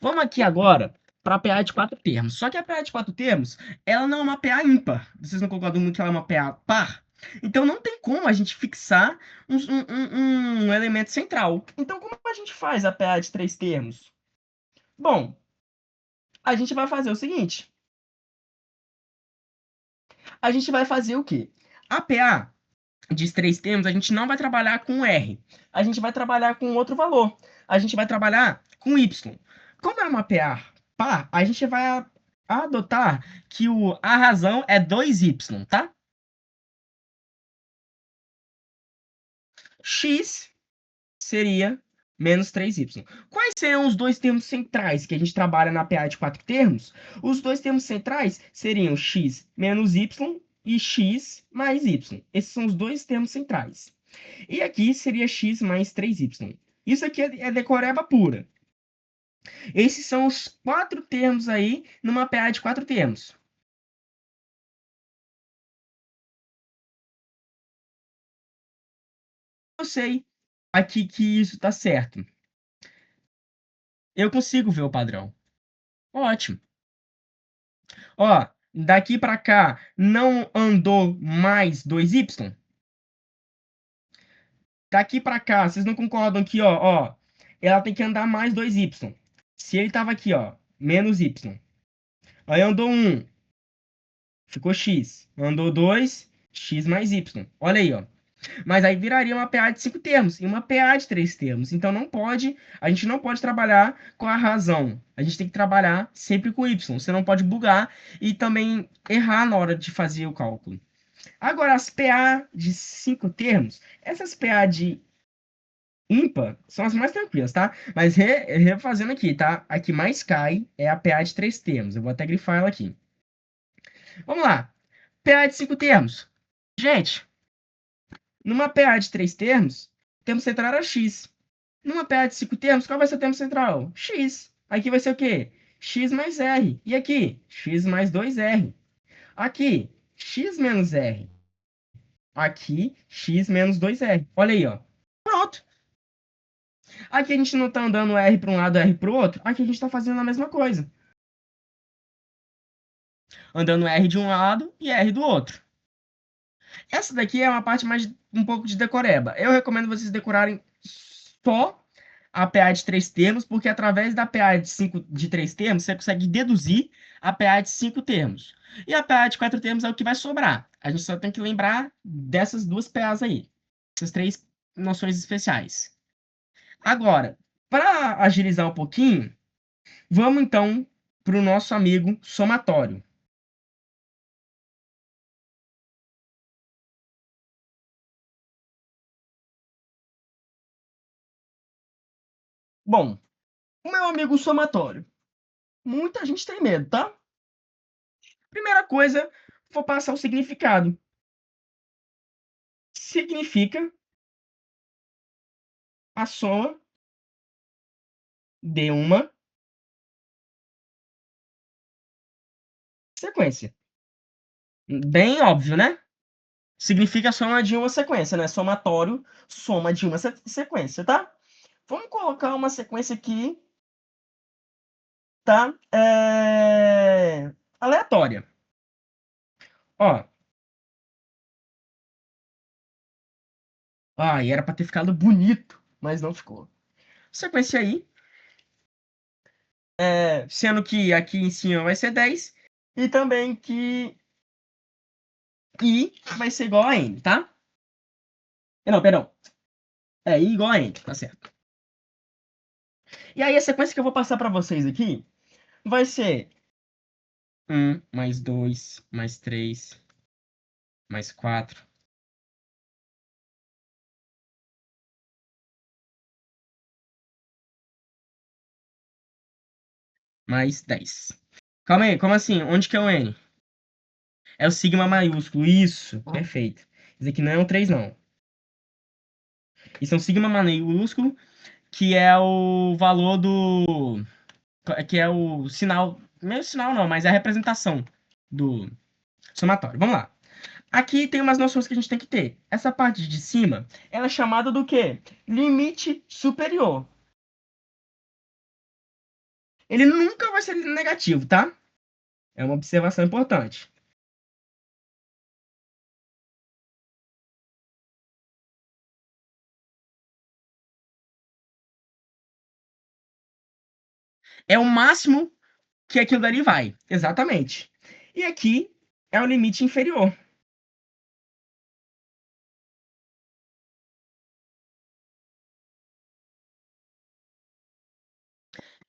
Speaker 1: Vamos aqui agora para a PA de quatro termos. Só que a PA de quatro termos, ela não é uma PA ímpar. Vocês não concordam muito que ela é uma PA par? Então não tem como a gente fixar um elemento central. Então como a gente faz a PA de três termos? Bom, a gente vai fazer o seguinte. A gente vai fazer o quê? A PA de três termos, a gente não vai trabalhar com R. A gente vai trabalhar com outro valor. A gente vai trabalhar com Y. Como é uma PA par, a gente vai adotar que a razão é 2Y, tá? X seria menos 3Y. Quais serão os dois termos centrais que a gente trabalha na PA de quatro termos? Os dois termos centrais seriam x menos y e x mais y. Esses são os dois termos centrais. E aqui seria x mais 3y. Isso aqui é decoreba pura. Esses são os quatro termos aí numa PA de quatro termos. eu sei aqui que isso tá certo? Eu consigo ver o padrão. Ótimo. Ó, daqui para cá não andou mais 2y? Daqui para cá, vocês não concordam que, ó, ela tem que andar mais 2y. Se ele tava aqui, ó, menos y. Aí andou 1, ficou x. Andou 2, x mais y. Olha aí, ó. Mas aí viraria uma PA de 5 termos e uma PA de 3 termos. Então não pode, a gente não pode trabalhar com a razão. A gente tem que trabalhar sempre com y. Você não pode bugar e também errar na hora de fazer o cálculo. Agora, as PA de 5 termos, essas PA de ímpar são as mais tranquilas, tá? Mas refazendo aqui, tá? A que mais cai é a PA de 3 termos. Eu vou até grifar ela aqui. Vamos lá. PA de 5 termos. Gente, numa PA de 3 termos, o termo central era x. Numa PA de 5 termos, qual vai ser o termo central? X. Aqui vai ser o quê? X mais R. E aqui? X mais 2R. Aqui, x menos R. Aqui, x menos 2R. Olha aí, ó. Pronto. Aqui a gente não está andando R para um lado, R para o outro. Aqui a gente está fazendo a mesma coisa. Andando R de um lado e R do outro. Essa daqui é uma parte mais um pouco de decoreba. Eu recomendo vocês decorarem só a PA de 3 termos, porque através da PA de 3 termos, você consegue deduzir a PA de 5 termos. E a PA de 4 termos é o que vai sobrar. A gente só tem que lembrar dessas duas PAs aí. Essas três noções especiais. Agora, para agilizar um pouquinho, vamos então para o nosso amigo somatório. Bom, o meu amigo somatório. Muita gente tem medo, tá? Primeira coisa, vou passar o significado. Significa a soma de uma sequência. Bem óbvio, né? Significa a soma de uma sequência, né? Somatório, soma de uma sequência, tá? Vamos colocar uma sequência aqui, tá? Aleatória. Ó. E era para ter ficado bonito, mas não ficou. Sequência aí, sendo que aqui em cima vai ser 10 e também que I vai ser igual a N, tá? Não, perdão. I igual a N, tá certo. E aí a sequência que eu vou passar para vocês aqui vai ser 1 mais 2 mais 3 mais 4 mais 10. Calma aí, como assim? Onde que é o N? É o sigma maiúsculo, isso, perfeito. Isso aqui não é um 3, não. Isso é um sigma maiúsculo, que é o valor do... que é o sinal... Não é o sinal não, mas é a representação do somatório. Vamos lá. Aqui tem umas noções que a gente tem que ter. Essa parte de cima, ela é chamada do quê? Limite superior. Ele nunca vai ser negativo, tá? É uma observação importante. É o máximo que aquilo dali vai. Exatamente. E aqui é o limite inferior.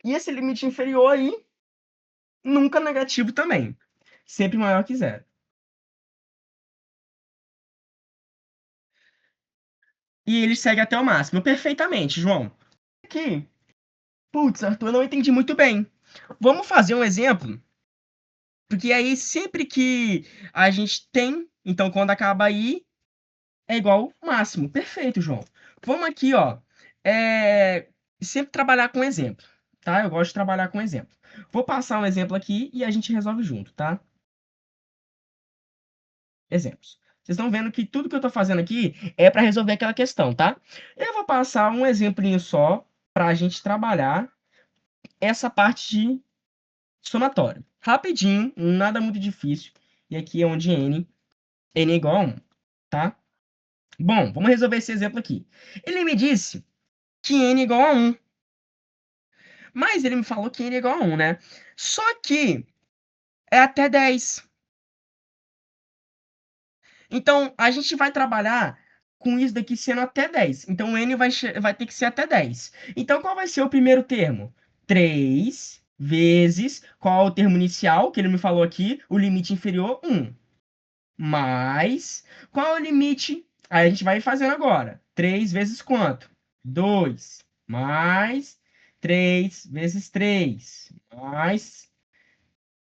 Speaker 1: E esse limite inferior aí, nunca negativo também. Sempre maior que zero. E ele segue até o máximo. Perfeitamente, João. Aqui. Putz, Arthur, eu não entendi muito bem. Vamos fazer um exemplo? Porque aí, sempre que a gente tem, então quando acaba aí, é igual máximo. Perfeito, João. Vamos aqui, ó. Sempre trabalhar com exemplo, tá? Eu gosto de trabalhar com exemplo. Vou passar um exemplo aqui e a gente resolve junto, tá? Exemplos. Vocês estão vendo que tudo que eu estou fazendo aqui é para resolver aquela questão, tá? Eu vou passar um exemplinho só para a gente trabalhar essa parte de somatório. Rapidinho, nada muito difícil. E aqui é onde n é igual a 1, tá? Bom, vamos resolver esse exemplo aqui. Ele me disse que n é igual a 1, mas ele me falou que n é igual a 1, né? Só que é até 10. Então, a gente vai trabalhar com isso daqui sendo até 10. Então, n vai ter que ser até 10. Então, qual vai ser o primeiro termo? 3 vezes, qual é o termo inicial, que ele me falou aqui? O limite inferior, 1. Mais, qual é o limite? Aí a gente vai fazendo agora. 3 vezes quanto? 2. Mais 3 vezes 3. Mais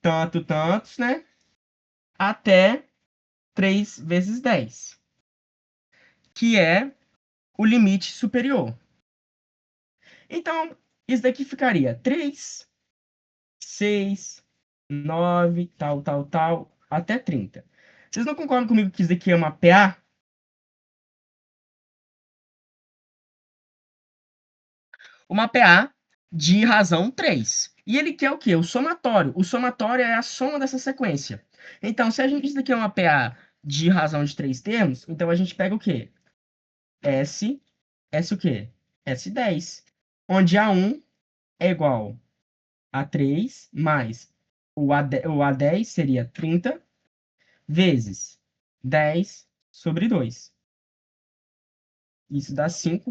Speaker 1: tantos, né? Até 3 vezes 10, que é o limite superior. Então, isso daqui ficaria 3, 6, 9, tal, até 30. Vocês não concordam comigo que isso daqui é uma PA? Uma PA de razão 3. E ele quer o quê? O somatório. O somatório é a soma dessa sequência. Então, se a gente isso daqui é uma PA de razão de 3 termos, então a gente pega o quê? S o quê? S10. Onde A1 é igual a 3 mais o A10 seria 30 vezes 10 sobre 2. Isso dá 5.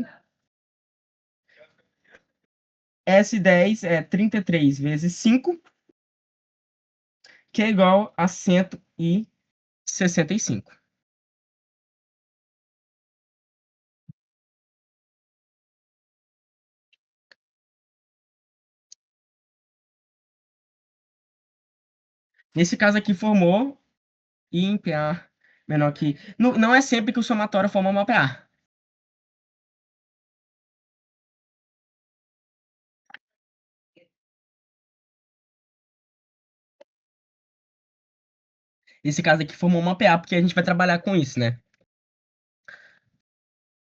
Speaker 1: S10 é 33 vezes 5, que é igual a 165. Nesse caso aqui, formou I em PA menor que... Não, não é sempre que o somatório forma uma PA. Esse caso aqui formou uma PA, porque a gente vai trabalhar com isso, né?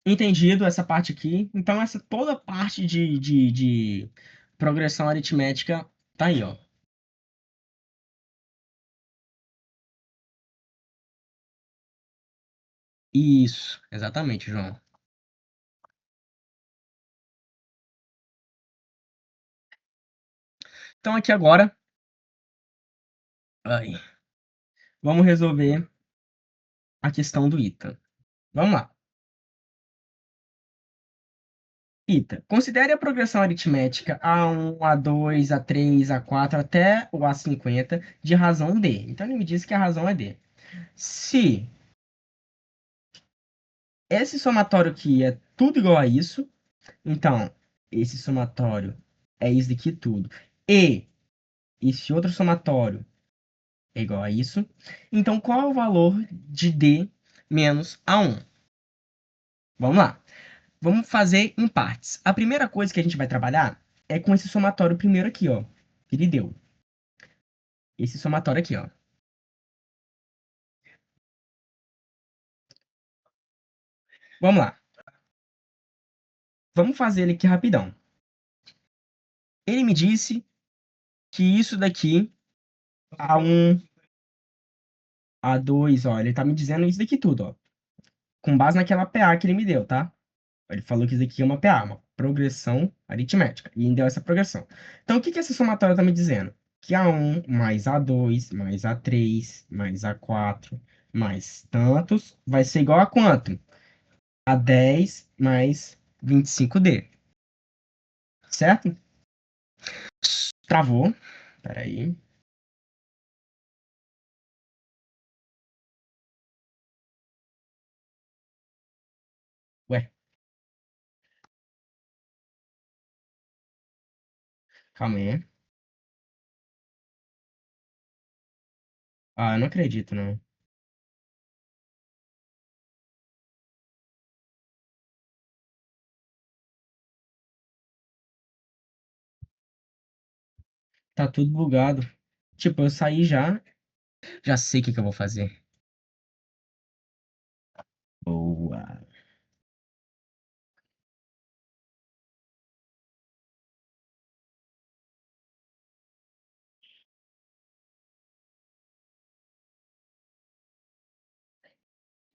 Speaker 1: Entendido essa parte aqui. Então, essa toda parte de progressão aritmética tá aí, ó. Isso, exatamente, João. Então, aqui agora, ai, vamos resolver a questão do ita. Vamos lá. Ita, considere a progressão aritmética A1, A2, A3, A4 até o A50 de razão D. Então, ele me diz que a razão é D. Se esse somatório aqui é tudo igual a isso, então, esse somatório é isso daqui tudo. E esse outro somatório é igual a isso. Então, qual é o valor de D menos A1? Vamos lá. Vamos fazer em partes. A primeira coisa que a gente vai trabalhar é com esse somatório primeiro aqui, ó. Que ele deu. Esse somatório aqui, ó. Vamos lá. Vamos fazer ele aqui rapidão. Ele me disse que isso daqui, A1, A2, ó, ele tá me dizendo isso daqui tudo, ó. Com base naquela PA que ele me deu, tá? Ele falou que isso aqui é uma PA, uma progressão aritmética. E ele deu essa progressão. Então, o que que essa somatória está me dizendo? Que A1 mais A2 mais A3 mais A4 mais tantos vai ser igual a quanto? A 10 mais 25D. Certo? Travou. Peraí. Ué, calma aí. Ah, eu não acredito, não. Tá tudo bugado. Tipo, eu saí já. Já sei o que que eu vou fazer. Boa.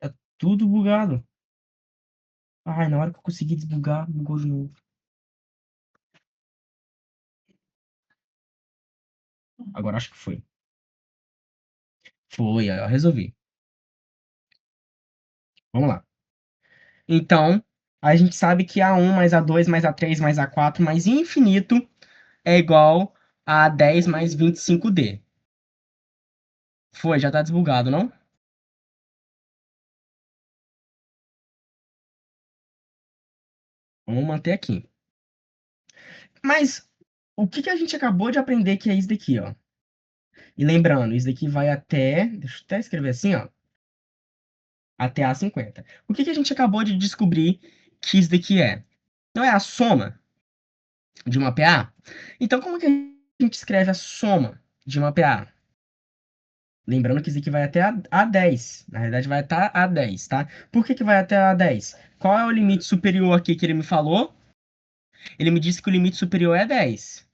Speaker 1: Tá tudo bugado. Ai, na hora que eu consegui desbugar, bugou de novo. Agora acho que foi. Foi, ó, resolvi. Vamos lá. Então, a gente sabe que A1 mais A2 mais A3 mais A4 mais infinito é igual a 10 mais 25D. Foi, já tá desbugado, não? Vamos manter aqui. Mas o que que a gente acabou de aprender que é isso daqui, ó? E lembrando, isso daqui vai até, deixa eu até escrever assim, ó, até A50. O que que a gente acabou de descobrir que isso daqui é? Não é a soma de uma PA? Então, como que a gente escreve a soma de uma PA? Lembrando que isso aqui vai até a 10. Na realidade, vai até a 10, tá? Por que que vai até a 10? Qual é o limite superior aqui que ele me falou? Ele me disse que o limite superior é 10.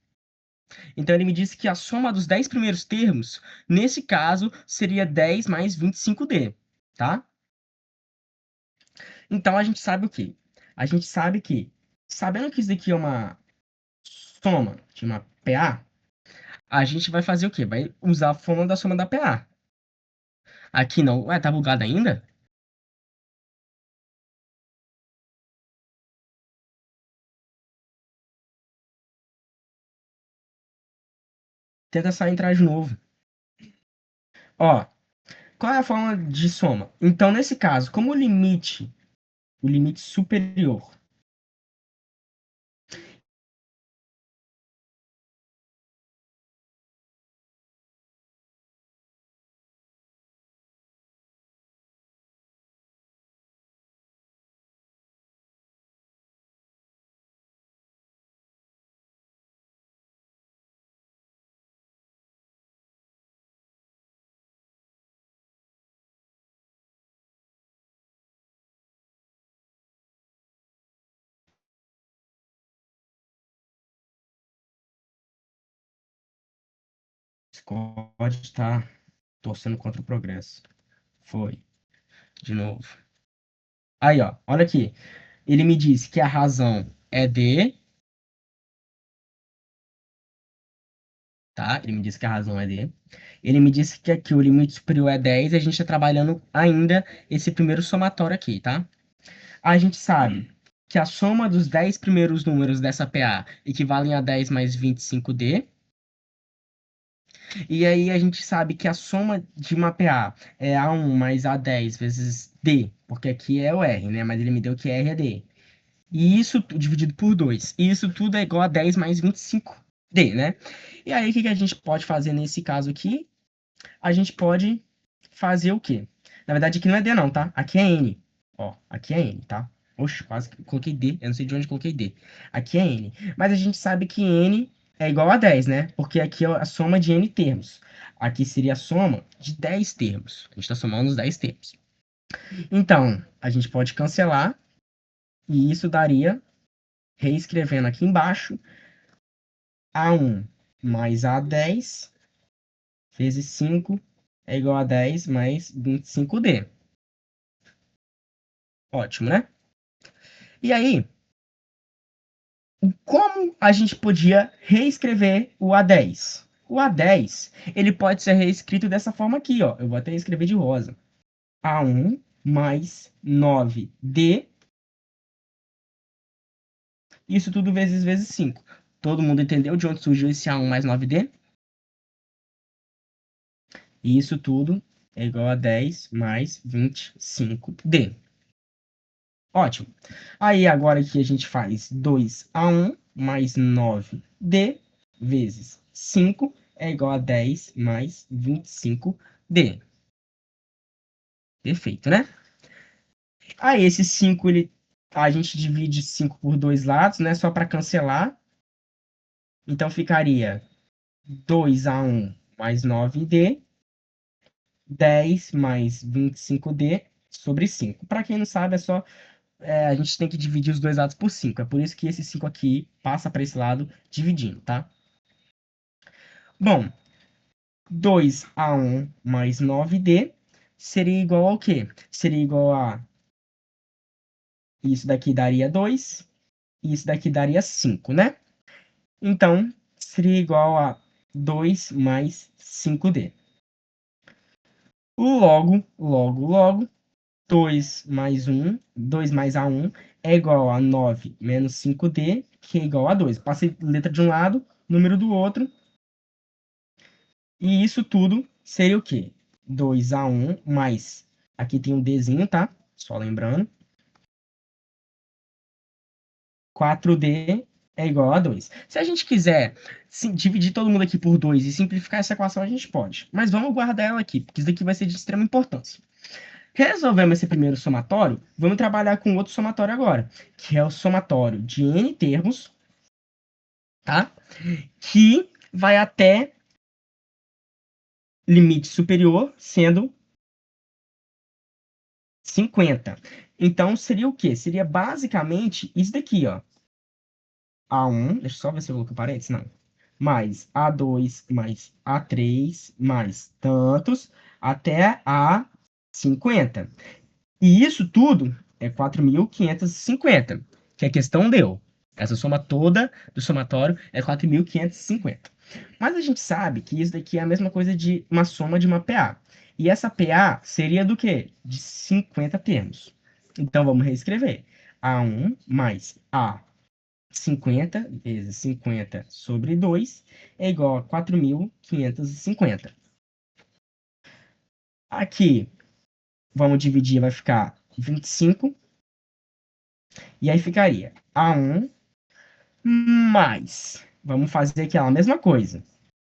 Speaker 1: Então, ele me disse que a soma dos 10 primeiros termos, nesse caso, seria 10 mais 25D, tá? Então, a gente sabe o quê? A gente sabe que, sabendo que isso aqui é uma soma de uma PA, a gente vai fazer o quê? Vai usar a fórmula da soma da PA. Aqui não. Ué, tá bugado ainda? Tenta só entrar de novo. Ó, qual é a forma de soma? Então, nesse caso, como o limite superior, Scott está torcendo contra o progresso. Foi, de novo. Aí, ó, olha aqui. Ele me disse que a razão é D, tá? Ele me disse que a razão é D. Ele me disse que aqui o limite superior é 10 e a gente está trabalhando ainda esse primeiro somatório aqui, tá? A gente sabe que a soma dos 10 primeiros números dessa PA equivalem a 10 mais 25D. E aí a gente sabe que a soma de uma PA é A1 mais A10 vezes D, porque aqui é o R, né? Mas ele me deu que R é D. E isso dividido por 2. E isso tudo é igual a 10 mais 25D, né? E aí o que que a gente pode fazer nesse caso aqui? A gente pode fazer o quê? Na verdade, aqui não é D não, tá? Aqui é N. Ó, aqui é N, tá? Oxe, quase que coloquei D. Eu não sei de onde coloquei D. Aqui é N. Mas a gente sabe que N é igual a 10, né? Porque aqui é a soma de N termos. Aqui seria a soma de 10 termos. A gente está somando os 10 termos. Então, a gente pode cancelar. E isso daria, reescrevendo aqui embaixo, A1 mais A10 vezes 5 é igual a 10 mais 25D. Ótimo, né? E aí, como a gente podia reescrever o A10? O A10, ele pode ser reescrito dessa forma aqui, ó. Eu vou até escrever de rosa. A1 mais 9D, isso tudo vezes 5. Todo mundo entendeu de onde surgiu esse A1 mais 9D? E isso tudo é igual a 10 mais 25D. Ótimo. Aí agora aqui a gente faz 2A1 mais 9D vezes 5 é igual a 10 mais 25D. Perfeito, né? Aí esse 5 a gente divide 5 por dois lados, né? Só para cancelar. Então ficaria 2A1 mais 9D, 10 mais 25D sobre 5. Para quem não sabe, é só a gente tem que dividir os dois lados por 5. É por isso que esse 5 aqui passa para esse lado dividindo, tá? Bom, 2a1 mais 9d seria igual ao quê? Seria igual a isso daqui daria 2 e isso daqui daria 5, né? Então, seria igual a 2 mais 5d. Logo, 2 mais 1, 2 mais A1 é igual a 9 menos 5D, que é igual a 2. Passei letra de um lado, número do outro. E isso tudo seria o quê? 2A1 mais, aqui tem um Dzinho, tá? Só lembrando. 4D é igual a 2. Se a gente quiser dividir todo mundo aqui por 2 e simplificar essa equação, a gente pode. Mas vamos guardar ela aqui, porque isso daqui vai ser de extrema importância. Resolvemos esse primeiro somatório, vamos trabalhar com outro somatório agora, que é o somatório de n termos, tá? Que vai até limite superior, sendo 50. Então, seria o quê? Seria basicamente isso daqui, ó. A1, deixa eu só ver se eu coloco parênteses, não. Mais A2, mais A3, mais tantos, até a 50. E isso tudo é 4.550, que a questão deu. Essa soma toda do somatório é 4.550. Mas a gente sabe que isso daqui é a mesma coisa de uma soma de uma PA. E essa PA seria do quê? De 50 termos. Então vamos reescrever. A1 mais A50 vezes 50 sobre 2 é igual a 4.550. Aqui, vamos dividir, vai ficar 25. E aí ficaria A1 mais. Vamos fazer aqui a mesma coisa.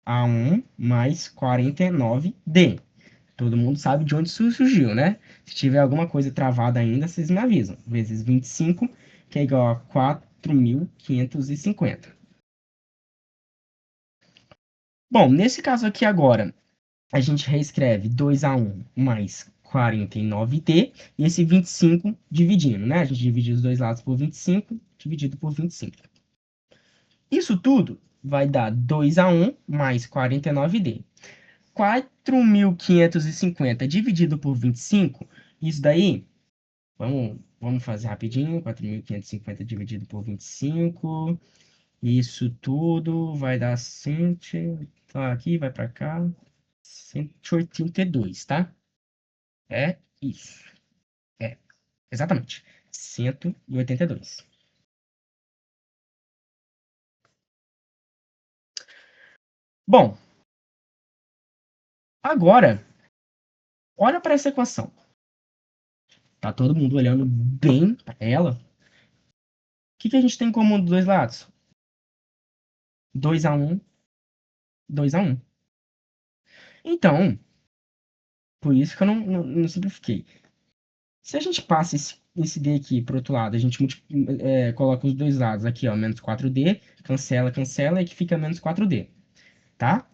Speaker 1: A1 mais 49D. Todo mundo sabe de onde isso surgiu, né? Se tiver alguma coisa travada ainda, vocês me avisam. Vezes 25, que é igual a 4.550. Bom, nesse caso aqui agora, a gente reescreve 2a1 mais 49D e esse 25 dividindo, né? A gente divide os dois lados por 25, dividido por 25. Isso tudo vai dar 2a1 mais 49D. 4.550 dividido por 25, isso daí, vamos fazer rapidinho. 4.550 dividido por 25, isso tudo vai dar 100, tá, aqui, vai para cá, 182, tá? É isso. É, exatamente. 182. Bom, agora, olha para essa equação. Tá todo mundo olhando bem para ela. O que a gente tem em comum dos dois lados? 2a1, 2a1. Então, por isso que eu não simplifiquei. Se a gente passa esse D aqui para o outro lado, a gente coloca os dois lados aqui, ó, menos 4D, cancela, cancela, e que fica menos 4D, tá?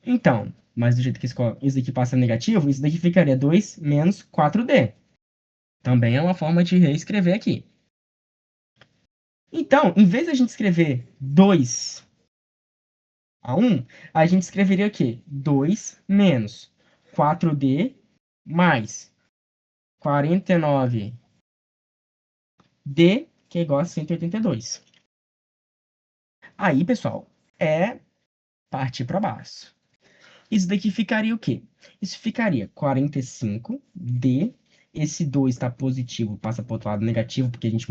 Speaker 1: Então, mas do jeito que isso daqui passa negativo, isso daqui ficaria 2 menos 4D. Também é uma forma de reescrever aqui. Então, em vez de a gente escrever 2 a 1, a gente escreveria o quê? 2 menos 4D mais 49D, que é igual a 182. Aí, pessoal, é partir para baixo. Isso daqui ficaria o quê? Isso ficaria 45D. Esse 2 está positivo, passa para o outro lado negativo, porque a gente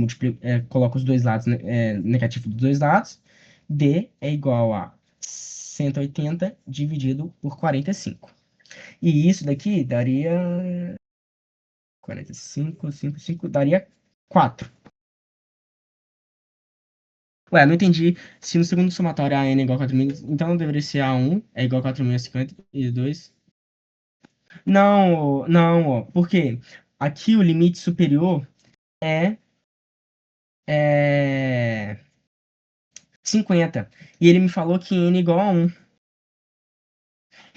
Speaker 1: coloca os dois lados negativo dos dois lados. D é igual a 180 dividido por 45. E isso daqui daria 45, 5, daria 4. Ué, não entendi. Se no segundo somatório a n é igual a 4.000, então deveria ser A1 é igual a 4.052. Não, não, ó. Por quê? Aqui o limite superior é, é 50. E ele me falou que n é igual a 1.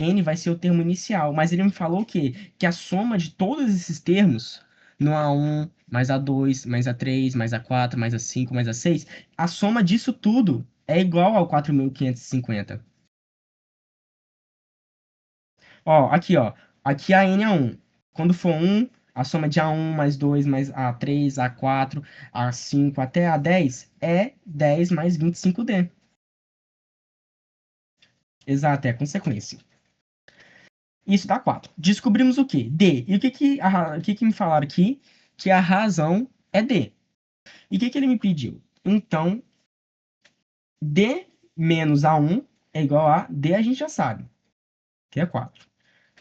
Speaker 1: N vai ser o termo inicial, mas ele me falou o quê? Que a soma de todos esses termos, no A1, mais A2, mais A3, mais A4, mais A5, mais A6, a soma disso tudo é igual ao 4.550. Ó, aqui, ó. Aqui a N é 1. Quando for 1, a soma de A1 mais 2 mais A3, A4, A5 até A10 é 10 mais 25D. Exato, é a consequência. Isso dá 4. Descobrimos o quê? D. E o que que me falaram aqui? Que a razão é D. E o que que ele me pediu? Então, D menos A1 é igual a D, a gente já sabe, que é 4.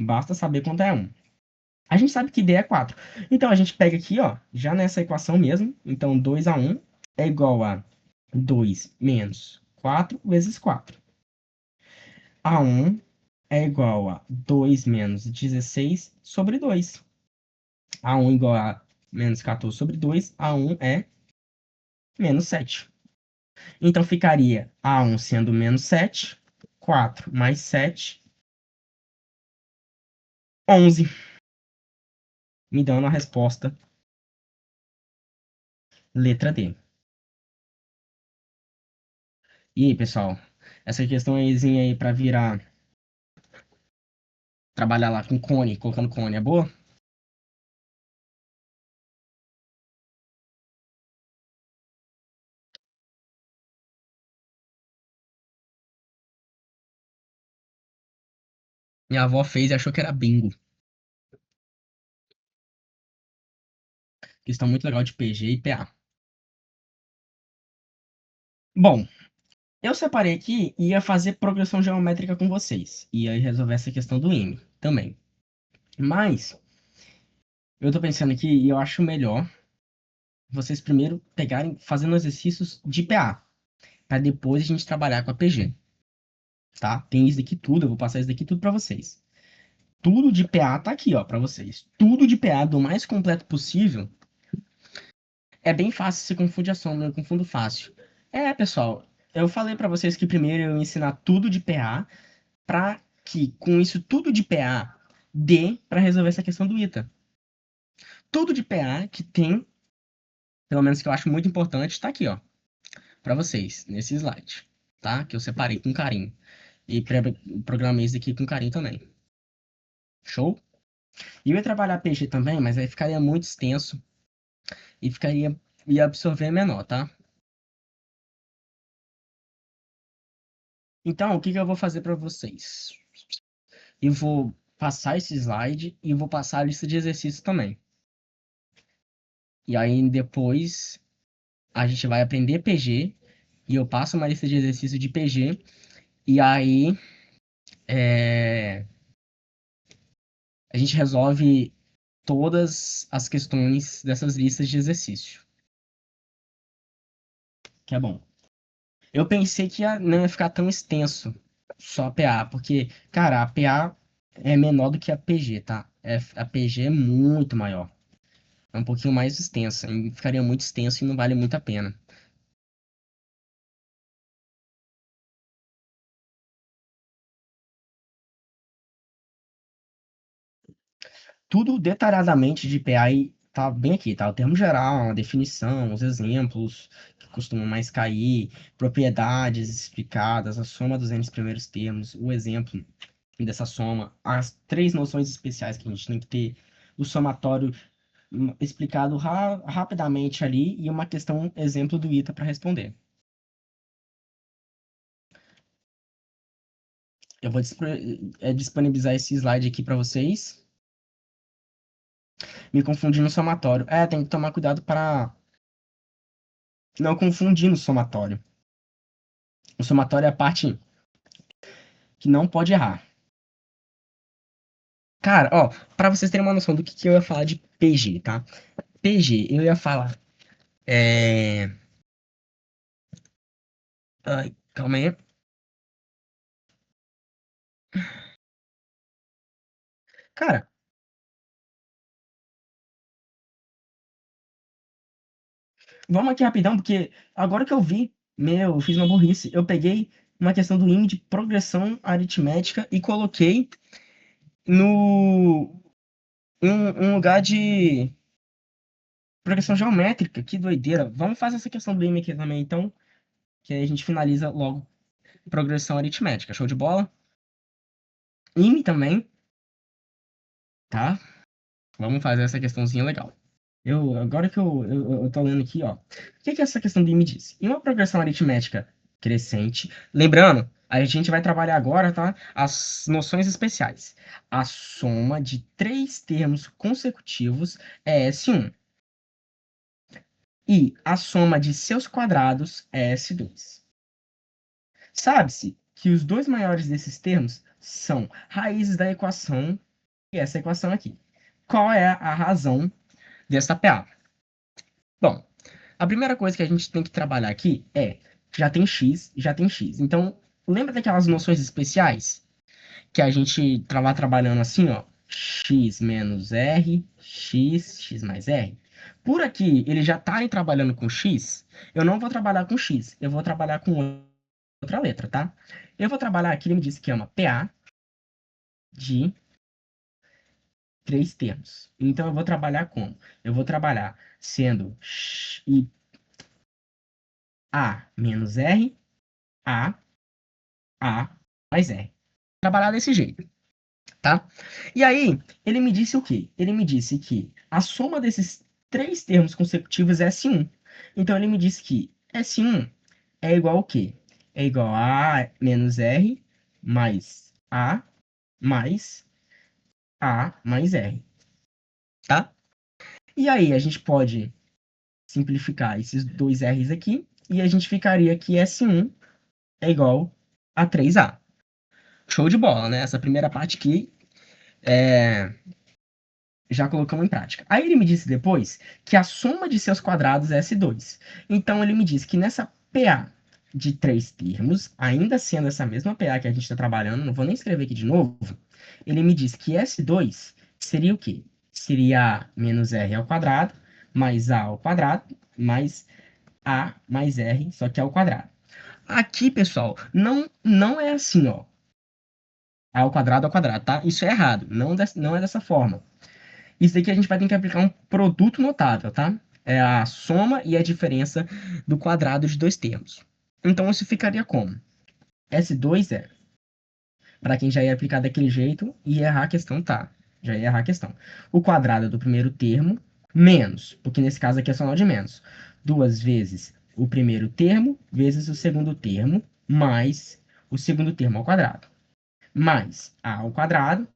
Speaker 1: Basta saber quanto é 1. A gente sabe que D é 4. Então, a gente pega aqui, ó, já nessa equação mesmo. Então, 2A1 é igual a 2 menos 4 vezes 4. A1 é igual a 2 menos 16 sobre 2. A1 igual a menos 14 sobre 2. A1 é menos 7. Então, ficaria A1 sendo menos 7. 4 mais 7, 11. Me dando a resposta, letra D. E aí, pessoal? Essa questão aí para virar, trabalhar lá com cone, colocando cone, é boa? Minha avó fez e achou que era bingo. Questão muito legal de PG e PA. Bom, eu separei aqui e ia fazer progressão geométrica com vocês. E aí resolver essa questão do M também. Mas, eu tô pensando aqui e eu acho melhor vocês primeiro pegarem, fazendo exercícios de PA. Pra depois a gente trabalhar com a PG. Tá? Tem isso daqui tudo, eu vou passar isso daqui tudo pra vocês. Tudo de PA tá aqui, ó, pra vocês. Tudo de PA do mais completo possível. É bem fácil, se confunde a soma, eu confundo fácil. É, pessoal, eu falei pra vocês que primeiro eu ia ensinar tudo de PA para que com isso tudo de PA dê para resolver essa questão do ITA. Tudo de PA que tem, pelo menos que eu acho muito importante, está aqui, ó, para vocês, nesse slide, tá? Que eu separei com carinho. E programei isso aqui com carinho também. Show? E eu ia trabalhar PG também, mas aí ficaria muito extenso e ia absorver menor, tá? Então, o que que eu vou fazer para vocês? Eu vou passar esse slide e vou passar a lista de exercícios também. E aí depois a gente vai aprender PG e eu passo uma lista de exercícios de PG e aí a gente resolve todas as questões dessas listas de exercício, que é bom. Eu pensei que não ia ficar tão extenso só a PA, porque, cara, a PA é menor do que a PG, tá? A PG é muito maior. É um pouquinho mais extensa. E ficaria muito extenso e não vale muito a pena. Tudo detalhadamente de PI tá bem aqui, tá? O termo geral, a definição, os exemplos que costumam mais cair, propriedades explicadas, a soma dos n primeiros termos, o exemplo dessa soma, as três noções especiais que a gente tem que ter, o somatório explicado rapidamente ali e uma questão exemplo do ITA para responder. Eu vou disponibilizar esse slide aqui para vocês. Me confundir no somatório. Tem que tomar cuidado para não confundir no somatório. O somatório é a parte que não pode errar. Cara, ó, pra vocês terem uma noção do que eu ia falar de PG, tá? PG, eu ia falar. É... Ai, calma aí. Cara, vamos aqui rapidão, porque agora que eu vi, eu fiz uma burrice. Eu peguei. uma questão do IME de progressão aritmética e coloquei no um lugar de progressão geométrica. Que doideira. Vamos fazer essa questão do IME aqui também, então, que aí a gente finaliza logo progressão aritmética. Show de bola? IME também, tá? Vamos fazer essa questãozinha legal. Agora que eu tô lendo aqui, ó. O que essa questão do IME diz? Em uma progressão aritmética crescente, lembrando, a gente vai trabalhar agora, tá? As noções especiais. A soma de três termos consecutivos é S1. E a soma de seus quadrados é S2. Sabe-se que os dois maiores desses termos são raízes da equação e essa equação aqui. Qual é a razão desta PA? Bom, a primeira coisa que a gente tem que trabalhar aqui é já tem x, já tem x. Então, lembra daquelas noções especiais que a gente estava trabalhando assim, ó? X menos r, x mais r. Por aqui, ele já está trabalhando com x, eu não vou trabalhar com x, eu vou trabalhar com outra letra, tá? Eu vou trabalhar aqui, ele me disse que é uma PA de três termos. Então, eu vou trabalhar como? Eu vou trabalhar sendo A menos R, A mais R. Trabalhar desse jeito, tá? E aí, ele me disse o quê? Ele me disse que a soma desses três termos consecutivos é S1. Então, ele me disse que S1 é igual ao quê? É igual a menos R mais A mais R, tá? E aí, a gente pode simplificar esses dois R's aqui e a gente ficaria que S1 é igual a 3A. Show de bola, né? Essa primeira parte aqui já colocamos em prática. Aí ele me disse depois que a soma de seus quadrados é S2. Então ele me disse que nessa PA de três termos, ainda sendo essa mesma PA que a gente está trabalhando, não vou nem escrever aqui de novo, ele me disse que S2 seria o quê? Seria A menos R ao quadrado, mais A ao quadrado, mais A mais R, só que ao quadrado. Aqui, pessoal, não é assim, ó. A ao quadrado, tá? Isso é errado. Não é dessa forma. Isso aqui a gente vai ter que aplicar um produto notável, tá? É a soma e a diferença do quadrado de dois termos. Então, isso ficaria como? S2 é, para quem já ia aplicar daquele jeito e errar a questão, tá? Já ia errar a questão. O quadrado do primeiro termo, menos, porque nesse caso aqui é só nó de menos. Duas vezes o primeiro termo, vezes o segundo termo, mais o segundo termo ao quadrado. Mais a ao quadrado,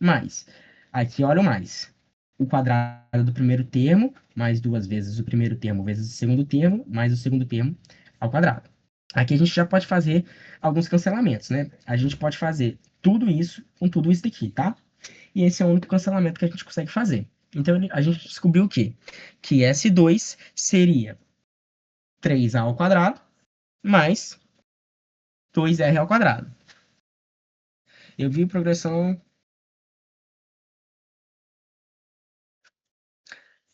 Speaker 1: mais. Aqui, olha o mais. O quadrado do primeiro termo, mais duas vezes o primeiro termo, vezes o segundo termo, mais o segundo termo ao quadrado. Aqui a gente já pode fazer alguns cancelamentos, né? A gente pode fazer tudo isso com tudo isso daqui, tá? E esse é o único cancelamento que a gente consegue fazer. Então, a gente descobriu o quê? Que S2 seria 3A ao quadrado mais 2R ao quadrado. Eu vi progressão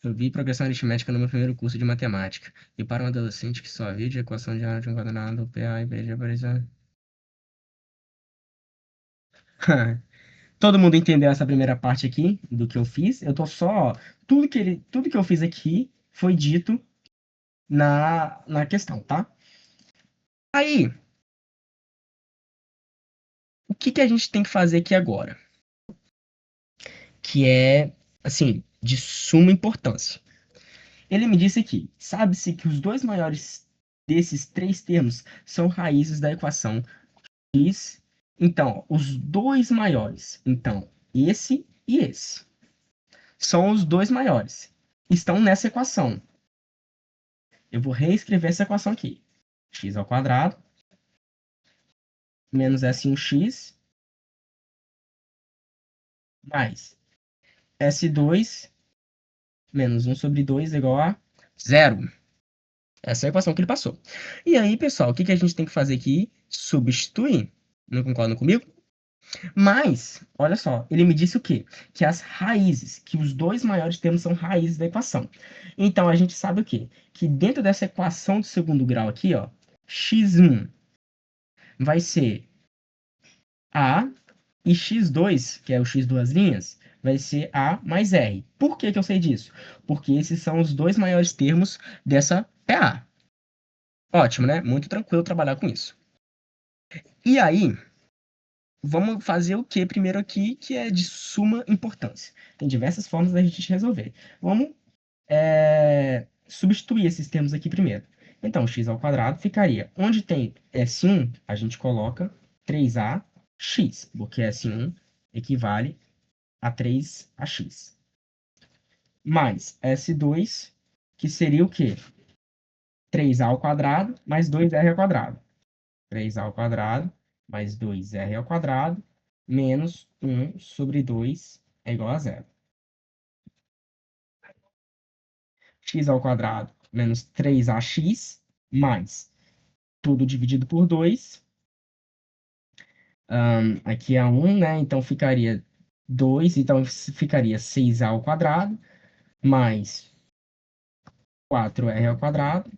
Speaker 1: Eu vi progressão aritmética no meu primeiro curso de matemática. E para um adolescente que só vive de equação de área de um quadrado, PA e B de aparecer. Todo mundo entendeu essa primeira parte aqui do que eu fiz? Eu tô só. Tudo que eu fiz aqui foi dito na questão, tá? Aí, o que a gente tem que fazer aqui agora? Que é, assim, de suma importância. Ele me disse aqui: sabe-se que os dois maiores desses três termos são raízes da equação x. Então, os dois maiores. Então, esse e esse. São os dois maiores. Estão nessa equação. Eu vou reescrever essa equação aqui. X ao quadrado menos S1x mais S2 menos 1 sobre 2 igual a zero. Essa é a equação que ele passou. E aí, pessoal, o que a gente tem que fazer aqui? Substituir. Não concordam comigo? Mas, olha só, ele me disse o quê? Que as raízes, que os dois maiores termos são raízes da equação. Então, a gente sabe o quê? Que dentro dessa equação de segundo grau aqui, ó, x1 vai ser A, e x2, que é o x duas linhas, vai ser A mais R. Por que que eu sei disso? Porque esses são os dois maiores termos dessa PA. Ótimo, né? Muito tranquilo trabalhar com isso. E aí, vamos fazer o que primeiro aqui, que é de suma importância. Tem diversas formas da gente resolver. Vamos substituir esses termos aqui primeiro. Então, x ao quadrado ficaria, onde tem S1, a gente coloca 3ax, porque S1 equivale a 3ax. Mais S2, que seria o quê? 3a ao quadrado mais 2r ao quadrado. 3a ao quadrado mais 2r ao quadrado menos 1 sobre 2 é igual a zero. X ao quadrado menos 3ax mais tudo dividido por 2. Aqui é 1, né? Então ficaria 2, então ficaria 6a ao quadrado mais 4r ao quadrado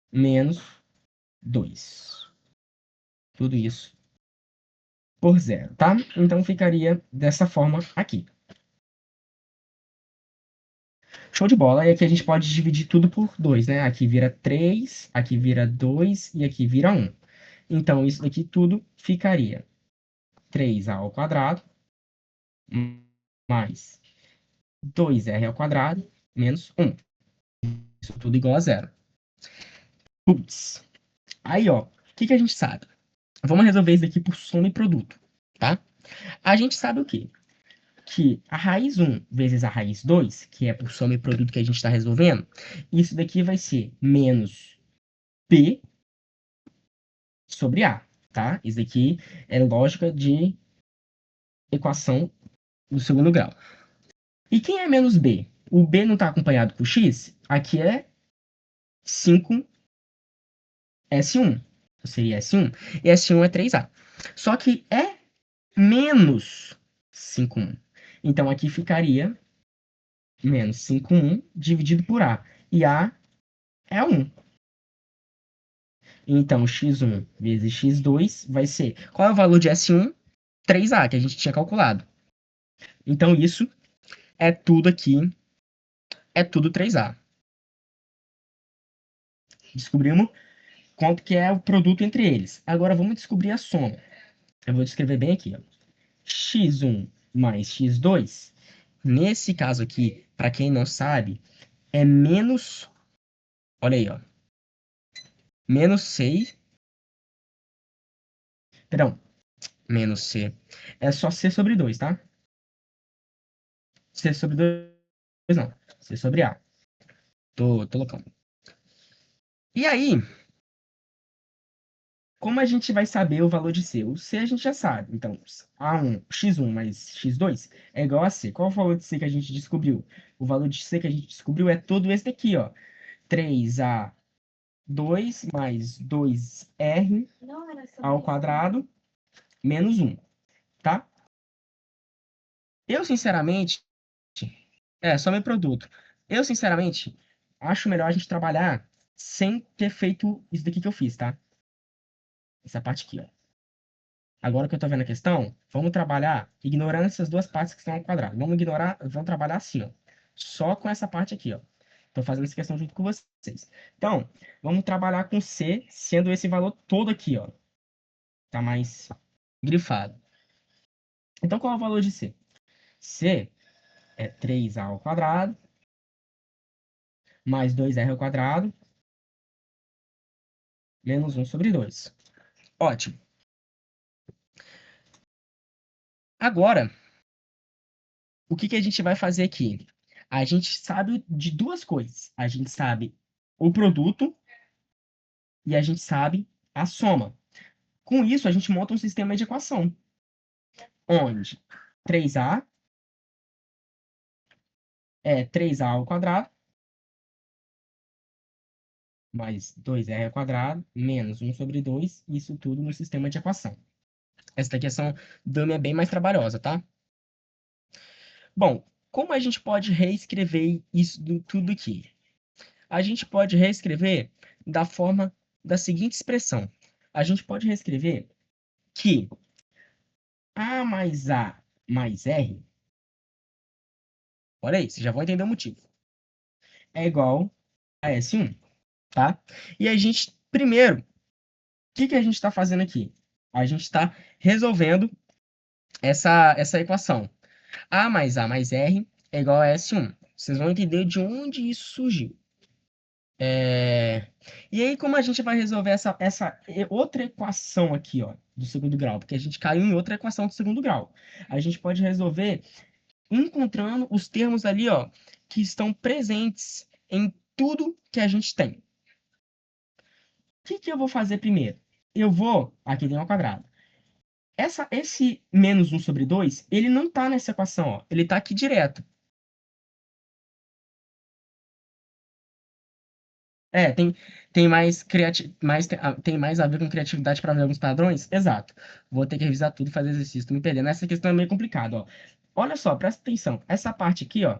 Speaker 1: menos 2. Tudo isso por zero, tá? Então ficaria dessa forma aqui. Show de bola. E aqui a gente pode dividir tudo por 2, né? Aqui vira 3, aqui vira 2 e aqui vira 1. Então isso daqui tudo ficaria 3a ao quadrado mais 2r ao quadrado menos 1. Isso tudo igual a zero. Putz. Aí, ó, o que que a gente sabe? Vamos resolver isso daqui por soma e produto, tá? A gente sabe o quê? Que a raiz 1 vezes a raiz 2, que é por soma e produto que a gente está resolvendo, isso daqui vai ser menos B sobre A, tá? Isso daqui é lógica de equação do segundo grau. E quem é menos B? O B não está acompanhado por X? Aqui é 5S1. Seria S1. E S1 é 3A. Só que é menos 5,1. Então aqui ficaria menos 5,1 dividido por A. E A é 1. Então x1 vezes x2 vai ser... Qual é o valor de S1? 3A, que a gente tinha calculado. Então isso é tudo aqui. É tudo 3A. Descobrimos quanto que é o produto entre eles. Agora vamos descobrir a soma. Eu vou descrever bem aqui. Ó. x1 mais x2. Nesse caso aqui, para quem não sabe, é menos... Olha aí, ó. Menos 6. Perdão. Menos C. É só C sobre 2, tá? C sobre 2 não. C sobre A. Tô loucão. E aí, como a gente vai saber o valor de C? O C a gente já sabe. Então, A1, x1 mais x2 é igual a C. Qual é o valor de C que a gente descobriu? O valor de C que a gente descobriu é todo esse daqui, ó. 3A2 mais 2R ao quadrado menos 1, tá? Eu, sinceramente, só meu produto. Eu, sinceramente, acho melhor a gente trabalhar sem ter feito isso daqui que eu fiz, tá? Essa parte aqui, ó. Agora que eu tô vendo a questão, vamos trabalhar ignorando essas duas partes que estão ao quadrado. Vamos ignorar, vamos trabalhar assim, ó. Só com essa parte aqui, ó. Tô fazendo essa questão junto com vocês. Então, vamos trabalhar com C, sendo esse valor todo aqui, ó. Tá mais grifado. Então, qual é o valor de C? C é 3A ao quadrado mais 2R ao quadrado menos 1 sobre 2. Ótimo. Agora, o que que a gente vai fazer aqui? A gente sabe de duas coisas. A gente sabe o produto e a gente sabe a soma. Com isso, a gente monta um sistema de equação, onde 3A é 3A ao quadrado mais 2R ao quadrado menos 1 sobre 2, isso tudo no sistema de equação. Essa questão dummy é bem mais trabalhosa, tá? Bom, como a gente pode reescrever isso tudo aqui? A gente pode reescrever da forma da seguinte expressão. A gente pode reescrever que A mais A mais R, olha aí, vocês já vão entender o motivo, é igual a S1, tá? E a gente, primeiro, o que que a gente está fazendo aqui? A gente está resolvendo essa equação. A mais R é igual a S1. Vocês vão entender de onde isso surgiu. E aí, como a gente vai resolver essa outra equação aqui, ó, do segundo grau? Porque a gente caiu em outra equação do segundo grau. A gente pode resolver encontrando os termos ali, ó, que estão presentes em tudo que a gente tem. O que que eu vou fazer primeiro? Eu vou, aqui tem um quadrado. Esse menos um sobre 2 ele não está nessa equação, ó. Ele está aqui direto. Tem mais, tem mais a ver com criatividade para ver alguns padrões? Exato. Vou ter que revisar tudo e fazer exercício, tô me perdendo. Essa questão é meio complicada, ó. Olha só, presta atenção. Essa parte aqui, ó,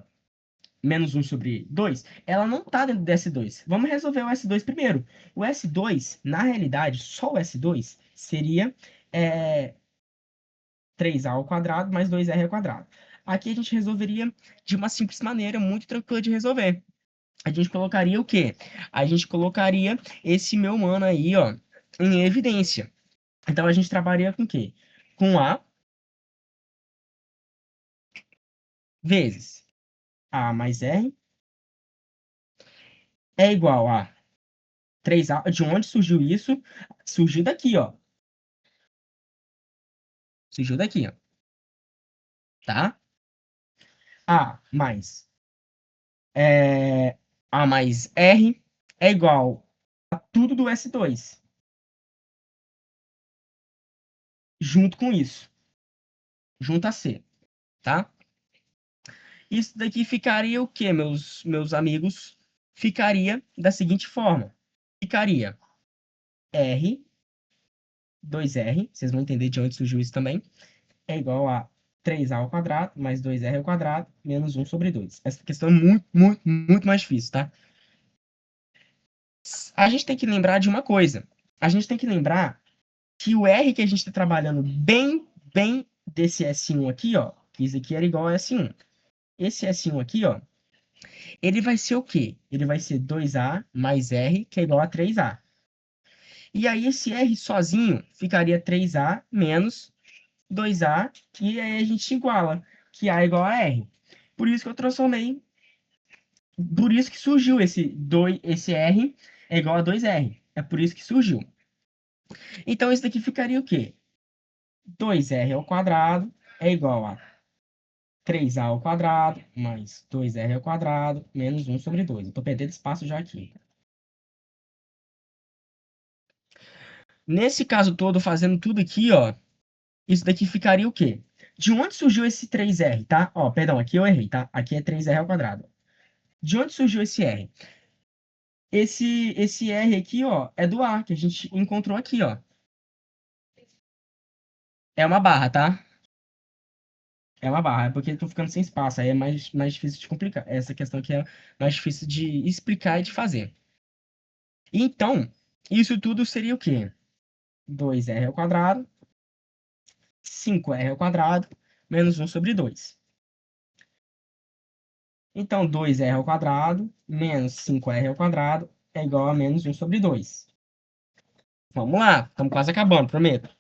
Speaker 1: menos um sobre 2 ela não está dentro do S2. Vamos resolver o S2 primeiro. O S2, na realidade, só o S2 seria é, 3A ao quadrado mais 2R ao quadrado. Aqui a gente resolveria de uma simples maneira, muito tranquila de resolver. A gente colocaria o quê? A gente colocaria esse meu mano aí, ó, em evidência. Então a gente trabalharia com o quê? Com A vezes A mais R é igual a 3A. De onde surgiu isso? Surgiu daqui, ó. Surgiu daqui, ó. Tá? A mais, é, A mais R é igual a tudo do S2. Junto com isso. Junto a C. Tá? Isso daqui ficaria o quê, meus amigos? Ficaria da seguinte forma. Ficaria R, 2R, vocês vão entender de onde surgiu isso também, é igual a 3A ao quadrado mais 2R ao quadrado menos 1 sobre 2. Essa questão é muito, muito, muito mais difícil, tá? A gente tem que lembrar de uma coisa. A gente tem que lembrar que o R que a gente está trabalhando bem desse S1 aqui, ó, que isso aqui era igual a S1. Esse S1 aqui, ó, ele vai ser o quê? Ele vai ser 2A mais R, que é igual a 3A. E aí esse R sozinho ficaria 3A menos 2A, que aí a gente iguala, que A é igual a R. Por isso que eu transformei, por isso que surgiu esse R é igual a 2R. É por isso que surgiu. Então isso daqui ficaria o quê? 2R ao quadrado é igual a 3A ao quadrado mais 2R ao quadrado menos 1 sobre 2. Eu tô perdendo espaço já aqui. Nesse caso todo, fazendo tudo aqui, ó, isso daqui ficaria o quê? De onde surgiu esse 3R, tá? Ó, perdão, aqui eu errei, tá? Aqui é 3R ao quadrado. De onde surgiu esse R? Esse R aqui, ó, é do A, que a gente encontrou aqui, ó. É uma barra, tá? É uma barra, é porque eu tô ficando sem espaço, aí é mais difícil de complicar. Essa questão aqui é mais difícil de explicar e de fazer. Então, isso tudo seria o quê? 2R ao quadrado, 5R ao quadrado, menos 1 sobre 2. Então, 2R ao quadrado menos 5R ao quadrado é igual a menos 1 sobre 2. Vamos lá, estamos quase acabando, prometo.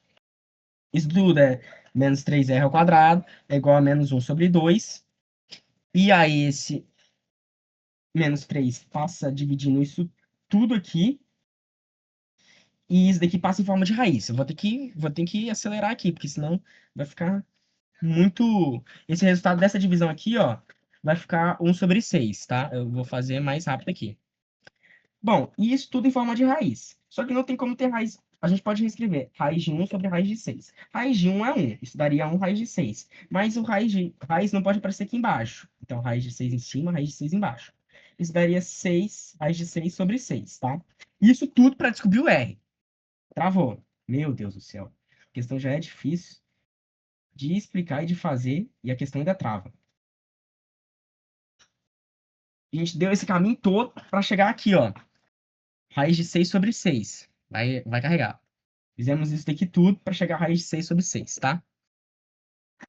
Speaker 1: Isso tudo é menos 3R ao quadrado é igual a menos 1 sobre 2. E aí esse menos 3 passa dividindo isso tudo aqui. E isso daqui passa em forma de raiz. Eu vou ter que acelerar aqui, porque senão vai ficar muito... Esse resultado dessa divisão aqui, ó, vai ficar 1 sobre 6, tá? Eu vou fazer mais rápido aqui. Bom, e isso tudo em forma de raiz. Só que não tem como ter raiz. A gente pode reescrever raiz de 1 sobre raiz de 6. Raiz de 1 é 1. Isso daria 1 raiz de 6. Mas o raiz não pode aparecer aqui embaixo. Então, raiz de 6 em cima, raiz de 6 embaixo. Isso daria 6, raiz de 6 sobre 6, tá? Isso tudo para descobrir o R. Travou. Meu Deus do céu. A questão já é difícil de explicar e de fazer, e a questão ainda trava. A gente deu esse caminho todo para chegar aqui, ó. Raiz de 6 sobre 6. Vai carregar. Fizemos isso daqui tudo para chegar à raiz de 6/6, tá?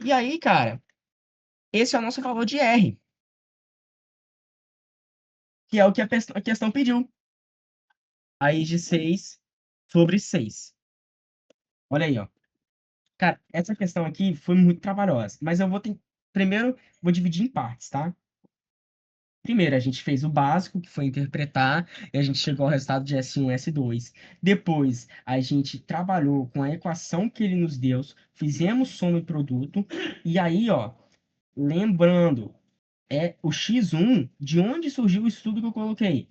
Speaker 1: E aí, cara, esse é o nosso valor de R, que é o que a questão pediu. Raiz de 6/6. Olha aí, ó. Cara, essa questão aqui foi muito trabalhosa, mas eu vou ter... Primeiro, vou dividir em partes, tá? Primeiro, a gente fez o básico, que foi interpretar, e a gente chegou ao resultado de S1 e S2. Depois, a gente trabalhou com a equação que ele nos deu, fizemos soma e produto, e aí, ó, lembrando, é o X1, de onde surgiu o estudo que eu coloquei?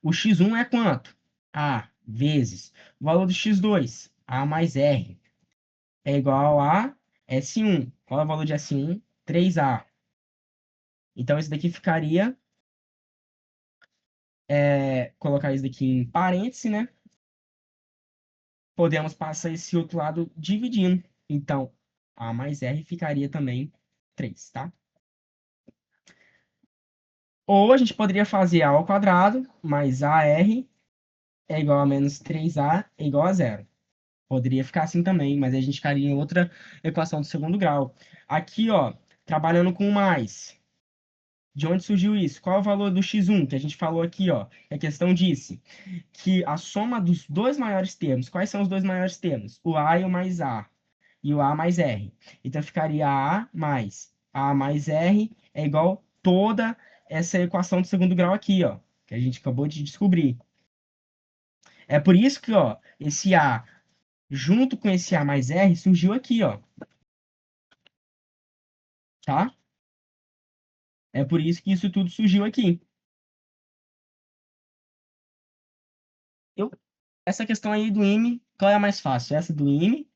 Speaker 1: O X1 é quanto? A vezes o valor do X2, A mais R, é igual a S1. Qual é o valor de S1? 3A. Então, isso daqui ficaria, colocar isso daqui em parêntese, né? Podemos passar esse outro lado dividindo. Então, A mais R ficaria também 3, tá? Ou a gente poderia fazer A ao quadrado mais AR é igual a menos 3A é igual a zero. Poderia ficar assim também, mas aí a gente ficaria em outra equação do segundo grau. Aqui, ó, trabalhando com mais. De onde surgiu isso? Qual é o valor do x1 que a gente falou aqui, ó? A questão disse que a soma dos dois maiores termos. Quais são os dois maiores termos? O A e o mais A. E o A mais R. Então ficaria A mais R é igual toda essa equação do segundo grau aqui, ó. Que a gente acabou de descobrir. É por isso que, ó, esse A junto com esse A mais R surgiu aqui, ó. Tá? É por isso que isso tudo surgiu aqui. Eu, essa questão aí do IME, qual é a mais fácil? Essa do IME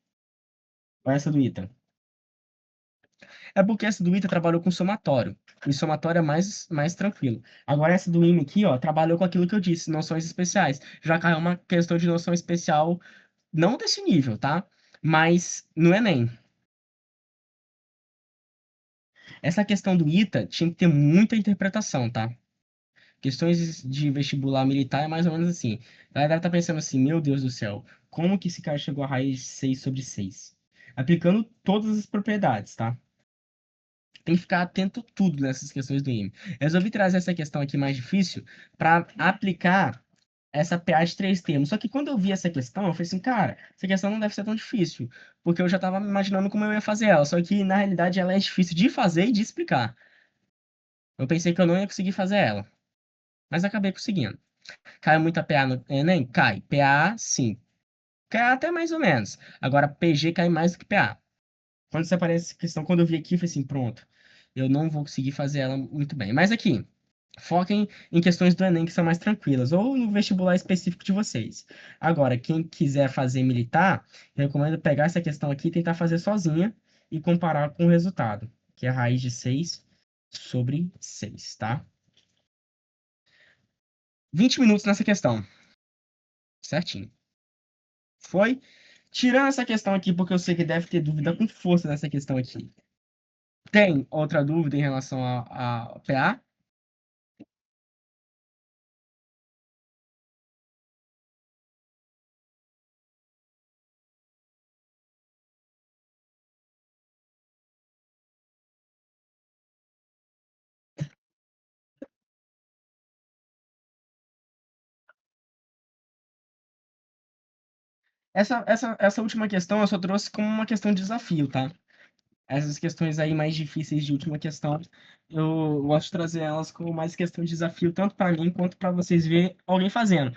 Speaker 1: ou essa do ITA? É porque essa do ITA trabalhou com somatório. E somatório é mais tranquilo. Agora essa do IME aqui, ó, trabalhou com aquilo que eu disse, noções especiais. Já caiu uma questão de noção especial, não desse nível, tá? Mas no Enem. Essa questão do ITA tinha que ter muita interpretação, tá? Questões de vestibular militar é mais ou menos assim. A galera tá pensando assim, meu Deus do céu, como que esse cara chegou a raiz de 6/6? Aplicando todas as propriedades, tá? Tem que ficar atento a tudo nessas questões do IME. Resolvi trazer essa questão aqui mais difícil para aplicar essa PA de três termos. Só que quando eu vi essa questão, eu falei assim, cara, essa questão não deve ser tão difícil, porque eu já estava me imaginando como eu ia fazer ela. Só que na realidade ela é difícil de fazer e de explicar. Eu pensei que eu não ia conseguir fazer ela, mas acabei conseguindo. Cai muita PA no Enem? Cai. PA, sim. Cai até mais ou menos. Agora, PG cai mais do que PA. Quando você aparece essa questão, quando eu vi aqui, eu falei assim, pronto. Eu não vou conseguir fazer ela muito bem. Mas aqui, foquem em questões do Enem que são mais tranquilas, ou no vestibular específico de vocês. Agora, quem quiser fazer militar, eu recomendo pegar essa questão aqui e tentar fazer sozinha e comparar com o resultado, que é a raiz de 6/6, tá? 20 minutos nessa questão, certinho. Foi? Tirando essa questão aqui, porque eu sei que deve ter dúvida com força nessa questão aqui. Tem outra dúvida em relação a PA? Essa última questão eu só trouxe como uma questão de desafio, tá? Essas questões aí mais difíceis de última questão, eu gosto de trazer elas como mais questão de desafio, tanto para mim quanto para vocês ver alguém fazendo.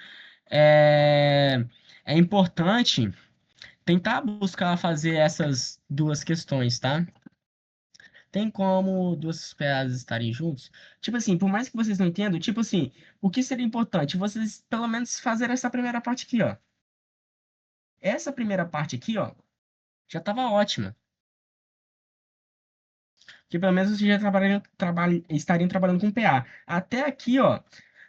Speaker 1: É, é importante tentar buscar fazer essas duas questões, tá? Tem como duas PAs estarem juntos? Tipo assim, por mais que vocês não entendam, tipo assim, o que seria importante? Vocês pelo menos fazer essa primeira parte aqui, ó. Essa primeira parte aqui, ó, já tava ótima. Que pelo menos vocês já estariam trabalhando com PA. Até aqui, ó,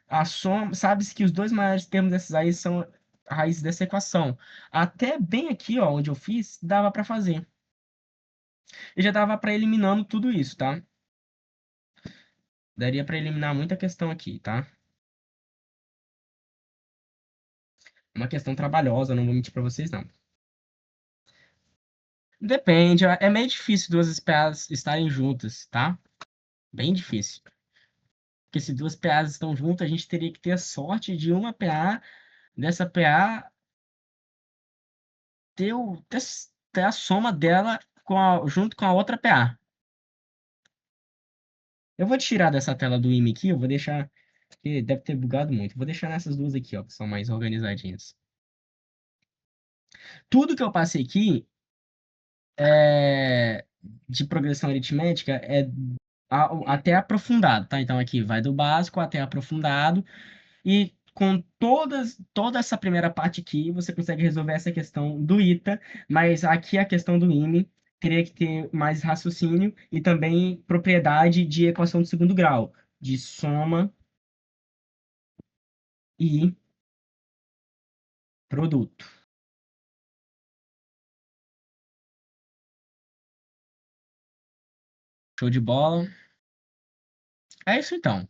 Speaker 1: a soma, sabe-se que os dois maiores termos desses aí são a raiz dessa equação. Até bem aqui, ó, onde eu fiz, dava para fazer. E já dava para eliminando tudo isso, tá? Daria para eliminar muita questão aqui, tá? É uma questão trabalhosa, não vou mentir pra vocês, não. Depende, é meio difícil duas PAs estarem juntas, tá? Bem difícil. Porque se duas PAs estão juntas, a gente teria que ter a sorte de uma PA, dessa PA, ter a soma dela junto com a outra PA. Eu vou tirar dessa tela do IME aqui, eu vou deixar, porque deve ter bugado muito. Vou deixar nessas duas aqui, ó, que são mais organizadinhas. Tudo que eu passei aqui de progressão aritmética é até aprofundado, tá? Então aqui vai do básico até aprofundado. E com toda essa primeira parte aqui, você consegue resolver essa questão do ITA, mas aqui a questão do IME teria que ter mais raciocínio e também propriedade de equação de segundo grau, de soma e produto. Show de bola? É isso então.